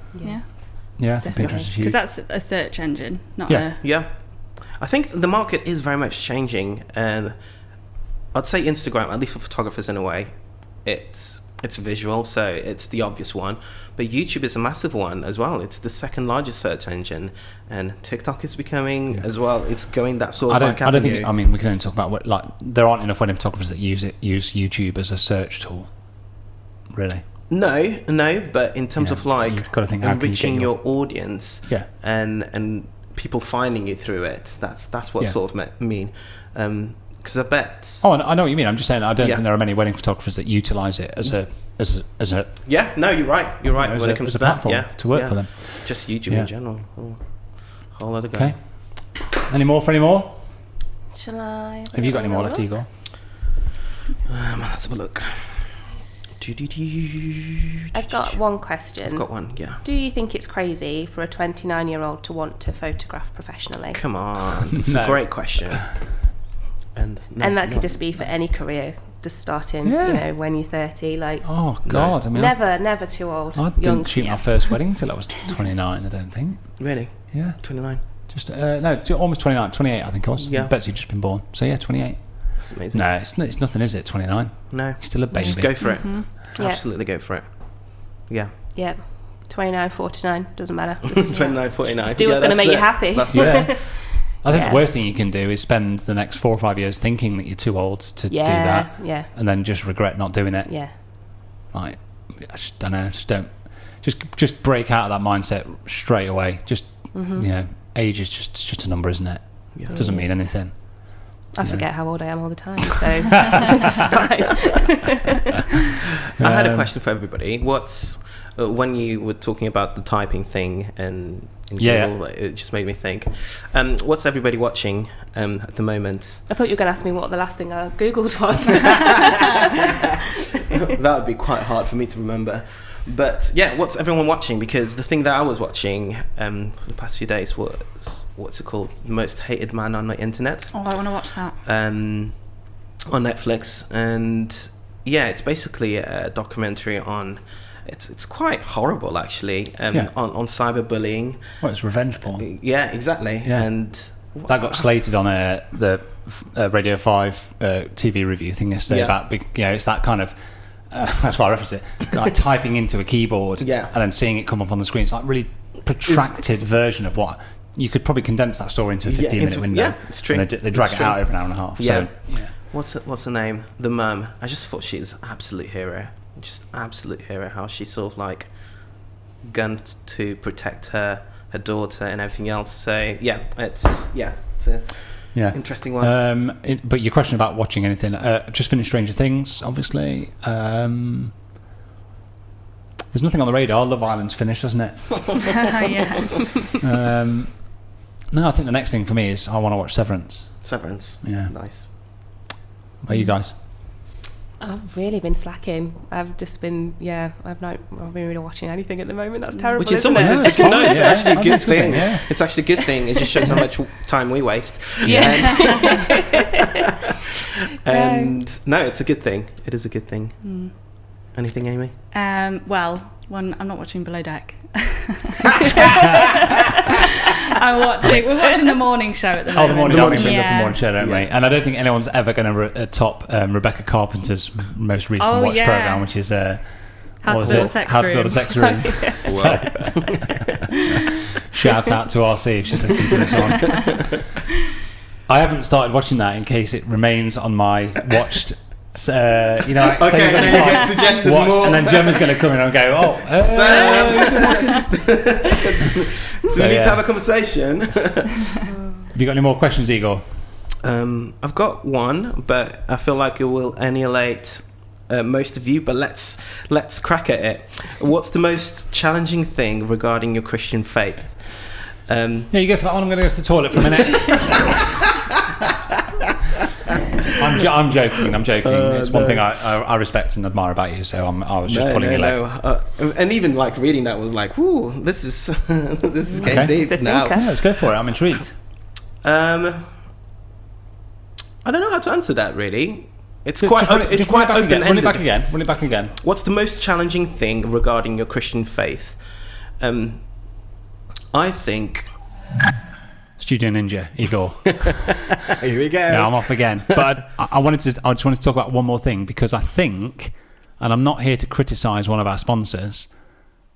Speaker 4: Definitely.
Speaker 2: Pinterest is huge.
Speaker 3: Because that's a search engine, not
Speaker 1: Yeah. I think the market is very much changing, and I'd say Instagram, at least for photographers in a way, it's visual, so it's the obvious one. But YouTube is a massive one as well. It's the second largest search engine, and TikTok is becoming as well. It's going that sort of
Speaker 2: I don't think. I mean, we can only talk about there aren't enough wedding photographers that use YouTube as a search tool, really.
Speaker 1: No, but in terms of like
Speaker 2: you've got to think,
Speaker 1: enriching your audience, and people finding you through it. That's what sort of mean. Because I bet.
Speaker 2: Oh, I know what you mean. I'm just saying I don't think there are many wedding photographers that utilise it as a.
Speaker 1: Yeah, no, you're right. You're right. When it comes to that,
Speaker 2: platform to work for them.
Speaker 1: Just YouTube in general. Whole other guy.
Speaker 2: Okay. Any more?
Speaker 4: Shall I?
Speaker 2: Have you got any more left, Igor?
Speaker 1: Let's have a look.
Speaker 4: I've got one question.
Speaker 1: I've got one, yeah.
Speaker 4: Do you think it's crazy for a 29-year-old to want to photograph professionally?
Speaker 1: Come on, it's a great question. And
Speaker 4: that could just be for any career, just starting, you know, when you're 30. Like,
Speaker 2: oh God, I mean,
Speaker 4: never too old.
Speaker 2: I didn't shoot my first wedding till I was 29. I don't think.
Speaker 1: Really?
Speaker 2: Yeah.
Speaker 1: 29.
Speaker 2: Just almost 29. 28, I think I was. Yeah. Betsy just been born, so yeah, 28.
Speaker 1: That's amazing.
Speaker 2: No, it's nothing, is it? 29.
Speaker 1: No,
Speaker 2: you're still a baby.
Speaker 1: Just go for it. Absolutely go for it. Yeah.
Speaker 4: Yeah. 29, 49, doesn't matter.
Speaker 1: 29, 49.
Speaker 4: Still what's going to make you happy.
Speaker 2: I think the worst thing you can do is spend the next 4 or 5 years thinking that you're too old to do that, and then just regret not doing it.
Speaker 4: Yeah.
Speaker 2: Like, I just don't know. Just break out of that mindset straight away. Just you know, age is just a number, isn't it? Yeah. It doesn't mean anything.
Speaker 4: I forget how old I am all the time, so it's fine.
Speaker 1: I had a question for everybody. What's when you were talking about the typing thing and Google, it just made me think. What's everybody watching at the moment?
Speaker 4: I thought you were going to ask me what the last thing I Googled was.
Speaker 1: That would be quite hard for me to remember. But yeah, what's everyone watching? Because the thing that I was watching for the past few days was, what's it called? The Most Hated Man on the Internet.
Speaker 3: Oh, I want to watch that.
Speaker 1: On Netflix. And yeah, it's basically a documentary on... It's quite horrible, actually, on cyberbullying.
Speaker 2: Well, it's revenge porn.
Speaker 1: Yeah, exactly. Yeah. And
Speaker 2: that got slated on the Radio 5 TV review thing yesterday about, it's that kind of... that's why I referenced it. Like typing into a keyboard and then seeing it come up on the screen. It's like a really protracted version of what... You could probably condense that story into a 15-minute window. Yeah, it's true. And they drag it out over an hour and a half.
Speaker 1: Yeah. So, what's her name? The mum. I just thought she was an absolute hero. Just absolute hero. How she sort of like gunned to protect her daughter and everything else. So it's a interesting one.
Speaker 2: But your question about watching anything, just finished Stranger Things, obviously. There's nothing on the radar. Love Island's finished, hasn't it? No, I think the next thing for me is I want to watch Severance.
Speaker 1: Yeah. Nice.
Speaker 2: Where are you guys?
Speaker 4: I've really been slacking. I've just been, I've not been really watching anything at the moment. That's terrible.
Speaker 1: Which in some ways it's actually a good thing. Yeah. It's actually a good thing. It just shows how much time we waste.
Speaker 4: Yeah.
Speaker 1: And no, it's a good thing. It is a good thing. Anything, Amy?
Speaker 3: Well, I'm not watching Below Deck. We're watching the morning show at the moment.
Speaker 2: Oh, the morning show. We love
Speaker 3: Yeah.
Speaker 2: the morning show, don't we? And I don't think anyone's ever going to top Rebecca Carpenter's most recent watch program, which is
Speaker 3: How to Build a Sex Room.
Speaker 2: Shout out to RC if she's listening to this one. I haven't started watching that in case it remains on my watched. Like
Speaker 1: Okay, and then you get suggested more.
Speaker 2: And then Gemma's going to come in and go,
Speaker 1: So we need to have a conversation.
Speaker 2: Have you got any more questions, Igor?
Speaker 1: I've got one, but I feel like it will annihilate most of you. But let's crack at it. What's the most challenging thing regarding your Christian faith?
Speaker 2: Yeah, you go for that one. I'm going to go to the toilet for a minute. I'm joking. It's one thing I respect and admire about you. So I was just pulling your leg.
Speaker 1: And even like reading that was like, "Whoo, this is getting deep now."
Speaker 2: Yeah, let's go for it. I'm intrigued.
Speaker 1: I don't know how to answer that really. It's
Speaker 2: Just
Speaker 1: quite
Speaker 2: run it
Speaker 1: open-ended.
Speaker 2: Run it back again.
Speaker 1: What's the most challenging thing regarding your Christian faith? I think.
Speaker 2: Studio Ninja, Igor.
Speaker 1: Here we go.
Speaker 2: Yeah, I'm off again. But I just wanted to talk about one more thing, because I think, and I'm not here to criticise one of our sponsors,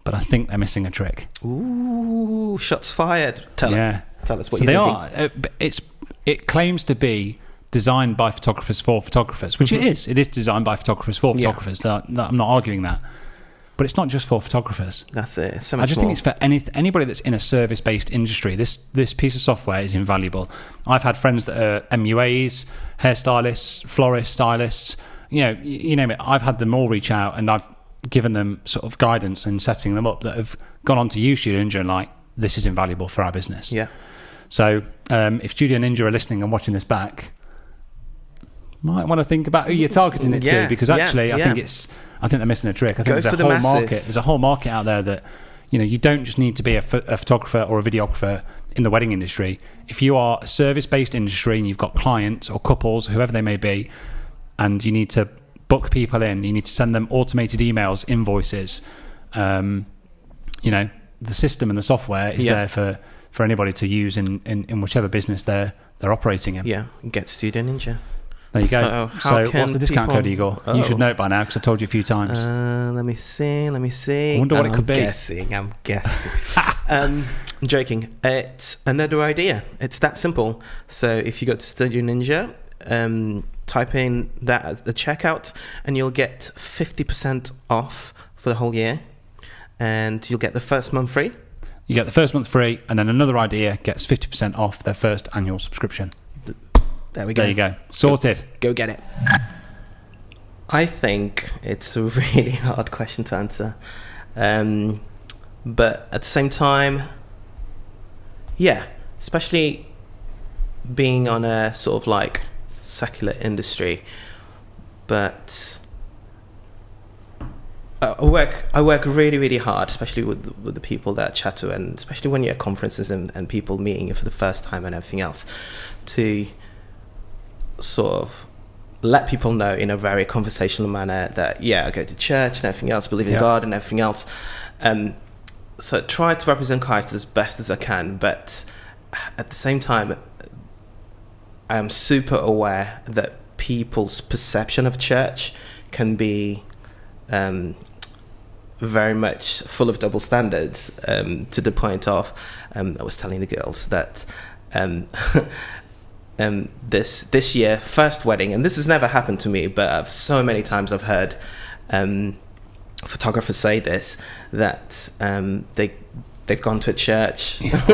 Speaker 2: but I think they're missing a trick.
Speaker 1: Ooh, shots fired. Tell us what you think.
Speaker 2: It claims to be designed by photographers for photographers, which it is. It is designed by photographers for photographers. So I'm not arguing that. But it's not just for photographers.
Speaker 1: That's it. So much
Speaker 2: I just
Speaker 1: more.
Speaker 2: think it's for anybody that's in a service-based industry. This piece of software is invaluable. I've had friends that are MUAs, hairstylists, florists, stylists. You name it. I've had them all reach out, and I've given them sort of guidance and setting them up that have gone on to use Studio Ninja and like, this is invaluable for our business.
Speaker 1: Yeah.
Speaker 2: So if Studio Ninja are listening and watching this back, might want to think about who you're targeting it to, because actually I think they're missing a trick. I think there's a whole market. There's a whole market out there that, you don't just need to be a photographer or a videographer in the wedding industry. If you are a service-based industry and you've got clients or couples, whoever they may be, and you need to book people in, you need to send them automated emails, invoices, the system and the software is there for anybody to use in whichever business they're operating in.
Speaker 1: Yeah, get Studio Ninja.
Speaker 2: There you go. So what's the discount code, Igor?
Speaker 1: Oh.
Speaker 2: You should know it by now because I've told you a few times.
Speaker 1: Let me see.
Speaker 2: I wonder what it could be.
Speaker 1: I'm guessing. I'm joking. It's another idea. It's that simple. So if you go to Studio Ninja, type in that at the checkout, and you'll get 50% off for the whole year, and you'll get the first month free.
Speaker 2: You get the first month free, and then another idea gets 50% off their first annual subscription.
Speaker 1: There we go.
Speaker 2: There you go. Sorted.
Speaker 1: Go get it. I think it's a really hard question to answer. But at the same time, especially being on a sort of like secular industry, but I work really, really hard, especially with the people that I chat to, and especially when you're at conferences and people meeting you for the first time and everything else, to sort of let people know in a very conversational manner that I go to church and everything else, believe in God and everything else. So try to represent Christ as best as I can, but at the same time, I am super aware that people's perception of church can be very much full of double standards, to the point of I was telling the girls that this year, first wedding, and this has never happened to me, but so many times I've heard photographers say this, that they've gone to a church. They've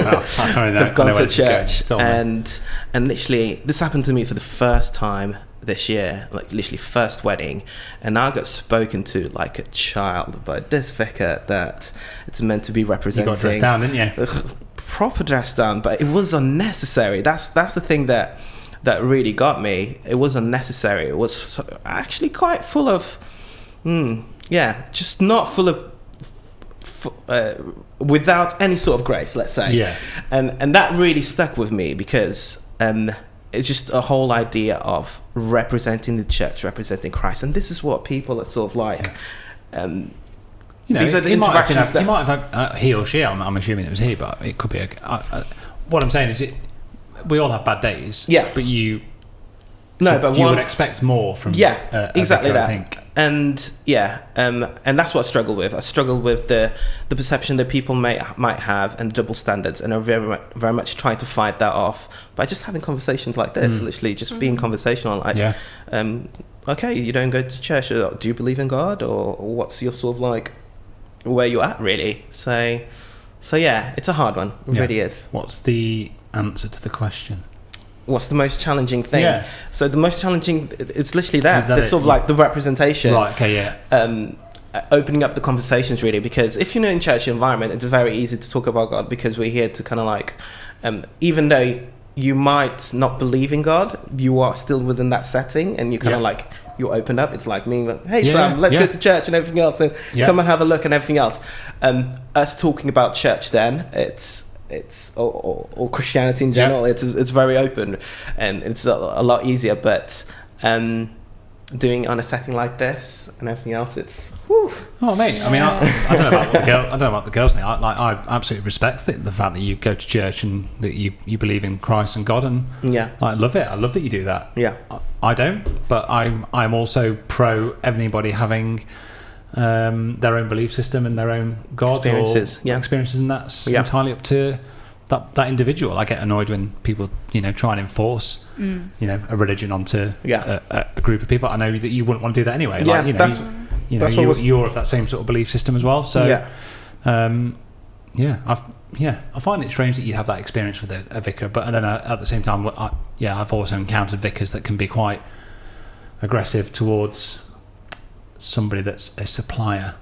Speaker 1: gone to a church, and literally this happened to me for the first time this year, like literally first wedding, and I got spoken to like a child by this vicar that it's meant to be representing.
Speaker 2: You got dressed down, didn't you?
Speaker 1: Proper dressed down, but it was unnecessary. That's the thing that really got me. It was unnecessary. It was actually quite full of just not full of without any sort of grace, let's say. And that really stuck with me, because it's just a whole idea of representing the church, representing Christ, and this is what people are sort of like these are the interactions
Speaker 2: he might have had, he or she, I'm assuming it was he, but it could be what I'm saying is we all have bad days,
Speaker 1: but
Speaker 2: you
Speaker 1: would
Speaker 2: expect more from
Speaker 1: exactly
Speaker 2: vicar,
Speaker 1: that.
Speaker 2: I think.
Speaker 1: And and that's what I struggle with. I struggle with the perception that people might have and double standards, and are very much trying to fight that off by just having conversations like this, literally just being conversational. Like, okay, you don't go to church. Do you believe in God, or what's your sort of like where you're at really? So yeah, it's a hard one. It really is.
Speaker 2: What's the answer to the question?
Speaker 1: What's the most challenging thing?
Speaker 2: Yeah.
Speaker 1: So the most challenging, it's literally that. It's sort of like the representation.
Speaker 2: Right, okay, yeah.
Speaker 1: Opening up the conversations really, because if you're in a church environment, it's very easy to talk about God, because we're here to kind of like, even though you might not believe in God, you are still within that setting, and you kind of like, you open up. It's like me, like, hey Sam, let's go to church and everything else, and come and have a look and everything else. Us talking about church then, it's or Christianity in general, it's very open, and it's a lot easier. But doing on a setting like this and everything else, it's whew.
Speaker 2: Oh mate, I mean, I don't know about the girls thing. I absolutely respect the fact that you go to church and that you believe in Christ and God, and I love it. I love that you do that. I don't, but I'm also pro anybody having their own belief system and their own God experiences, and that's entirely up to that individual. I get annoyed when people try and enforce a religion onto a group of people. I know that you wouldn't want to do that anyway. You're of that same sort of belief system as well. So I find it strange that you have that experience with a vicar, but then at the same time, I've also encountered vicars that can be quite aggressive towards somebody that's a supplier.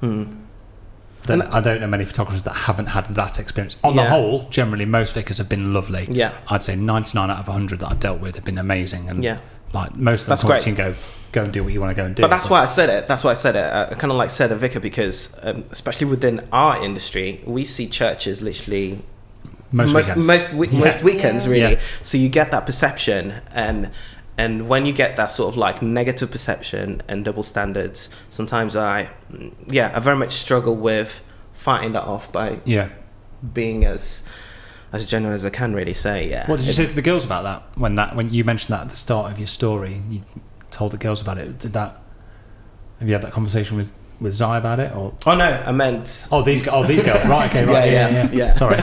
Speaker 2: Then I don't know many photographers that haven't had that experience. On the whole, generally most vicars have been lovely. I'd say 99 out of 100 that I've dealt with have been amazing, and like most of them point you and go and do what you want to go and do.
Speaker 1: But that's why I said it. I kind of like said a vicar because especially within our industry, we see churches literally most weekends really. So you get that perception, and when you get that sort of like negative perception and double standards, sometimes I very much struggle with fighting that off by being as genuine as I can really say.
Speaker 2: What did you say to the girls about that? When you mentioned that at the start of your story, you told the girls about it. Have you had that conversation with Zai about it? Or
Speaker 1: no, I meant
Speaker 2: these girls. Right, okay, right, yeah. Sorry,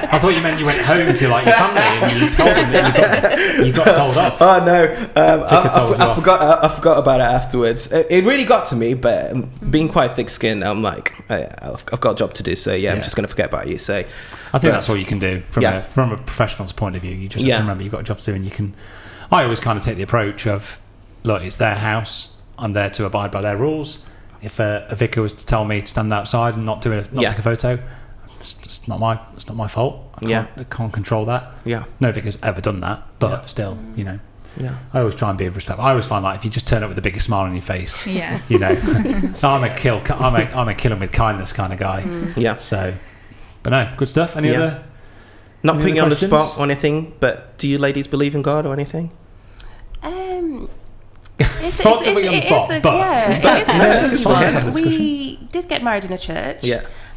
Speaker 2: I thought you meant you went home to like your family and you told them that you got told off.
Speaker 1: Oh no, I forgot about it afterwards. It really got to me, but being quite thick-skinned, I'm like, I've got a job to do, so I'm just going to forget about you. So
Speaker 2: I think that's all you can do from a professional's point of view. You just have to remember you've got a job to do, and you can. I always kind of take the approach of, look, it's their house. I'm there to abide by their rules. If a vicar was to tell me to stand outside and not take a photo, it's not my fault. I can't control that. No vicar's ever done that, but still, I always try and be respectful. I always find like if you just turn up with the biggest smile on your face, I'm a kill him with kindness kind of guy. So, but no, good stuff. Any other?
Speaker 1: Not putting you on the spot or anything, but do you ladies believe in God or anything?
Speaker 4: It's a tricky one. We did get married in a church,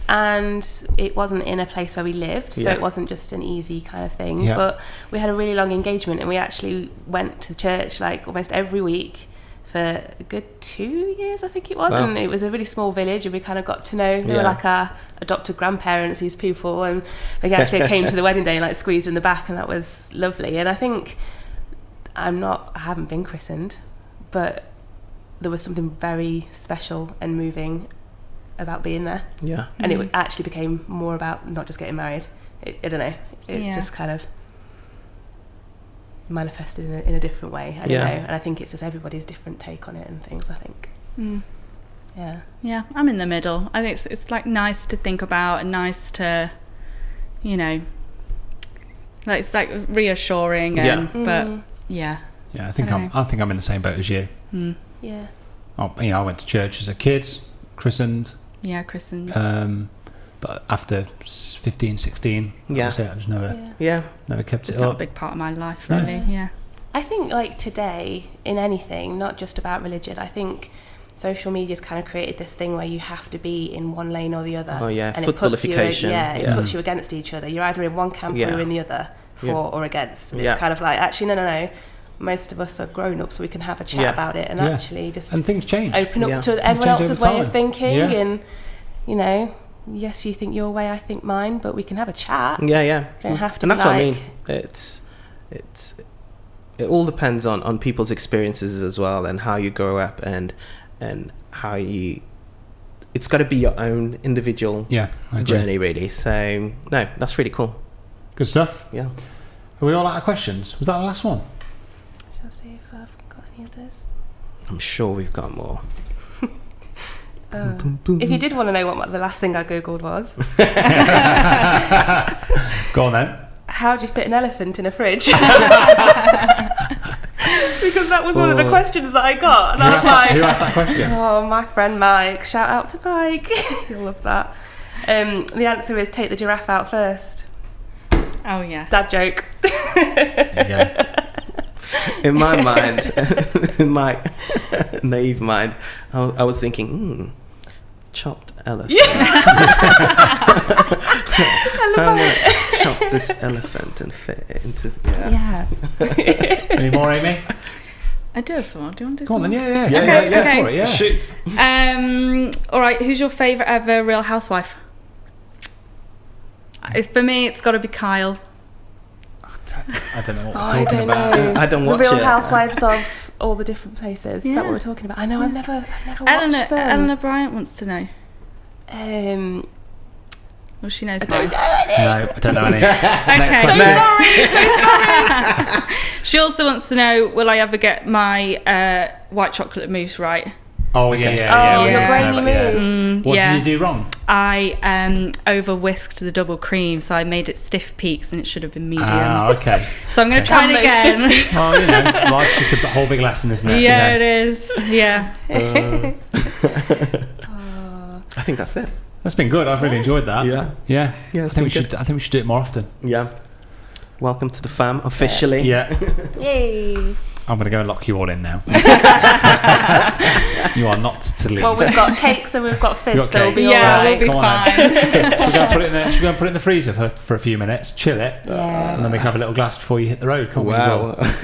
Speaker 4: and it wasn't in a place where we lived, so it wasn't just an easy kind of thing. But we had a really long engagement, and we actually went to church like almost every week for a good 2 years, I think it was. And it was a really small village, and we kind of got to know they were like our adopted grandparents, these people, and they actually came to the wedding day and like squeezed in the back, and that was lovely. And I think I haven't been christened, but there was something very special and moving about being there. And it actually became more about not just getting married. I don't know. It's just kind of manifested in a different way. I don't know. And I think it's just everybody's different take on it and things, I think. Yeah,
Speaker 3: I'm in the middle. I think it's like nice to think about and nice to, like it's like reassuring. But
Speaker 2: I think I'm in the same boat as you. I went to church as a kid, christened. But after 15, 16, that's it. I just never kept it up.
Speaker 3: It's not a big part of my life, really. I
Speaker 4: think like today, in anything, not just about religion, I think social media's kind of created this thing where you have to be in one lane or the other.
Speaker 1: Oh yeah,
Speaker 4: and
Speaker 1: footballification.
Speaker 4: It puts you against each other. You're either in one camp or you're in the other, for or against. And it's kind of like, actually, no. Most of us are grown up, so we can have a chat about it and actually just
Speaker 2: and things change.
Speaker 4: Open up to everyone else's way of thinking, and yes, you think your way, I think mine, but we can have a chat.
Speaker 1: Yeah.
Speaker 4: Don't have to.
Speaker 1: And that's what I mean. It all depends on people's experiences as well, and how you grow up, and how you. It's got to be your own individual journey, really. So no, that's really cool.
Speaker 2: Good stuff.
Speaker 1: Yeah.
Speaker 2: Are we all out of questions? Was that the last one?
Speaker 4: Shall I see if I've got any others?
Speaker 1: I'm sure we've got more.
Speaker 4: If you did want to know what the last thing I googled was,
Speaker 2: go on then.
Speaker 4: How do you fit an elephant in a fridge? Because that was one of the questions that I got, and I was like,
Speaker 2: who asked that question?
Speaker 4: Oh, my friend Mike. Shout out to Mike. You'll love that. The answer is take the giraffe out first.
Speaker 3: Oh yeah.
Speaker 4: Dad joke.
Speaker 1: In my mind, in my naive mind, I was thinking, chopped elephant. Chop this elephant and fit it into.
Speaker 2: Any more, Amy?
Speaker 3: I do have someone. Do you want to do
Speaker 2: Go on then.
Speaker 3: someone?
Speaker 2: Yeah.
Speaker 3: Okay.
Speaker 2: Go for it. Yeah.
Speaker 1: Shoot.
Speaker 3: All right. Who's your favourite ever Real Housewife? For me, it's got to be Kyle.
Speaker 2: I don't know what we're talking about.
Speaker 1: I don't watch
Speaker 4: The Real
Speaker 1: it.
Speaker 4: Housewives of all the different places. Is that what we're talking about? I know. I've never watched them.
Speaker 3: Eleanor Bryant wants to know. Well, she knows mine.
Speaker 2: No, I don't know any.
Speaker 3: Okay. So sorry. She also wants to know, will I ever get my white chocolate mousse right?
Speaker 2: Oh, yeah.
Speaker 4: Your grainy mousse.
Speaker 2: What did you do wrong?
Speaker 3: I over whisked the double cream, so I made it stiff peaks, and it should have been medium.
Speaker 2: Okay.
Speaker 3: So I'm going to try it again.
Speaker 2: Well, life's just a whole big lesson, isn't it?
Speaker 3: Yeah, it is. Yeah.
Speaker 1: I think that's it.
Speaker 2: That's been good. I've really enjoyed that.
Speaker 1: Yeah.
Speaker 2: I think we should do it more often.
Speaker 1: Yeah. Welcome to the fam officially.
Speaker 2: Yeah.
Speaker 4: Yay.
Speaker 2: I'm going to go and lock you all in now. You are not to leave.
Speaker 4: Well, we've got cakes and we've got fizz, so we'll be
Speaker 3: we'll be fine.
Speaker 2: Should we go and put it in the freezer for a few minutes, chill it, and then we can have a little glass before you hit the road, can't we?
Speaker 1: Wow.
Speaker 2: Is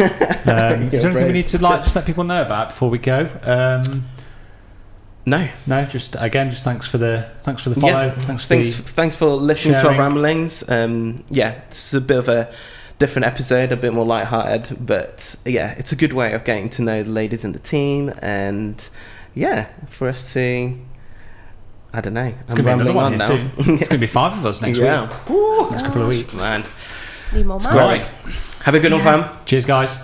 Speaker 2: there anything we need to just let people know about before we go?
Speaker 1: No,
Speaker 2: just thanks for the follow.
Speaker 1: Thanks for listening to our ramblings. It's a bit of a different episode, a bit more lighthearted, but it's a good way of getting to know the ladies in the team, and for us to, I don't know,
Speaker 2: I'm rambling on now. Soon. It's going to be 5 of us next week. Next couple of weeks,
Speaker 1: man.
Speaker 4: Need more
Speaker 1: it's great. Have a good one, fam.
Speaker 2: Cheers, guys.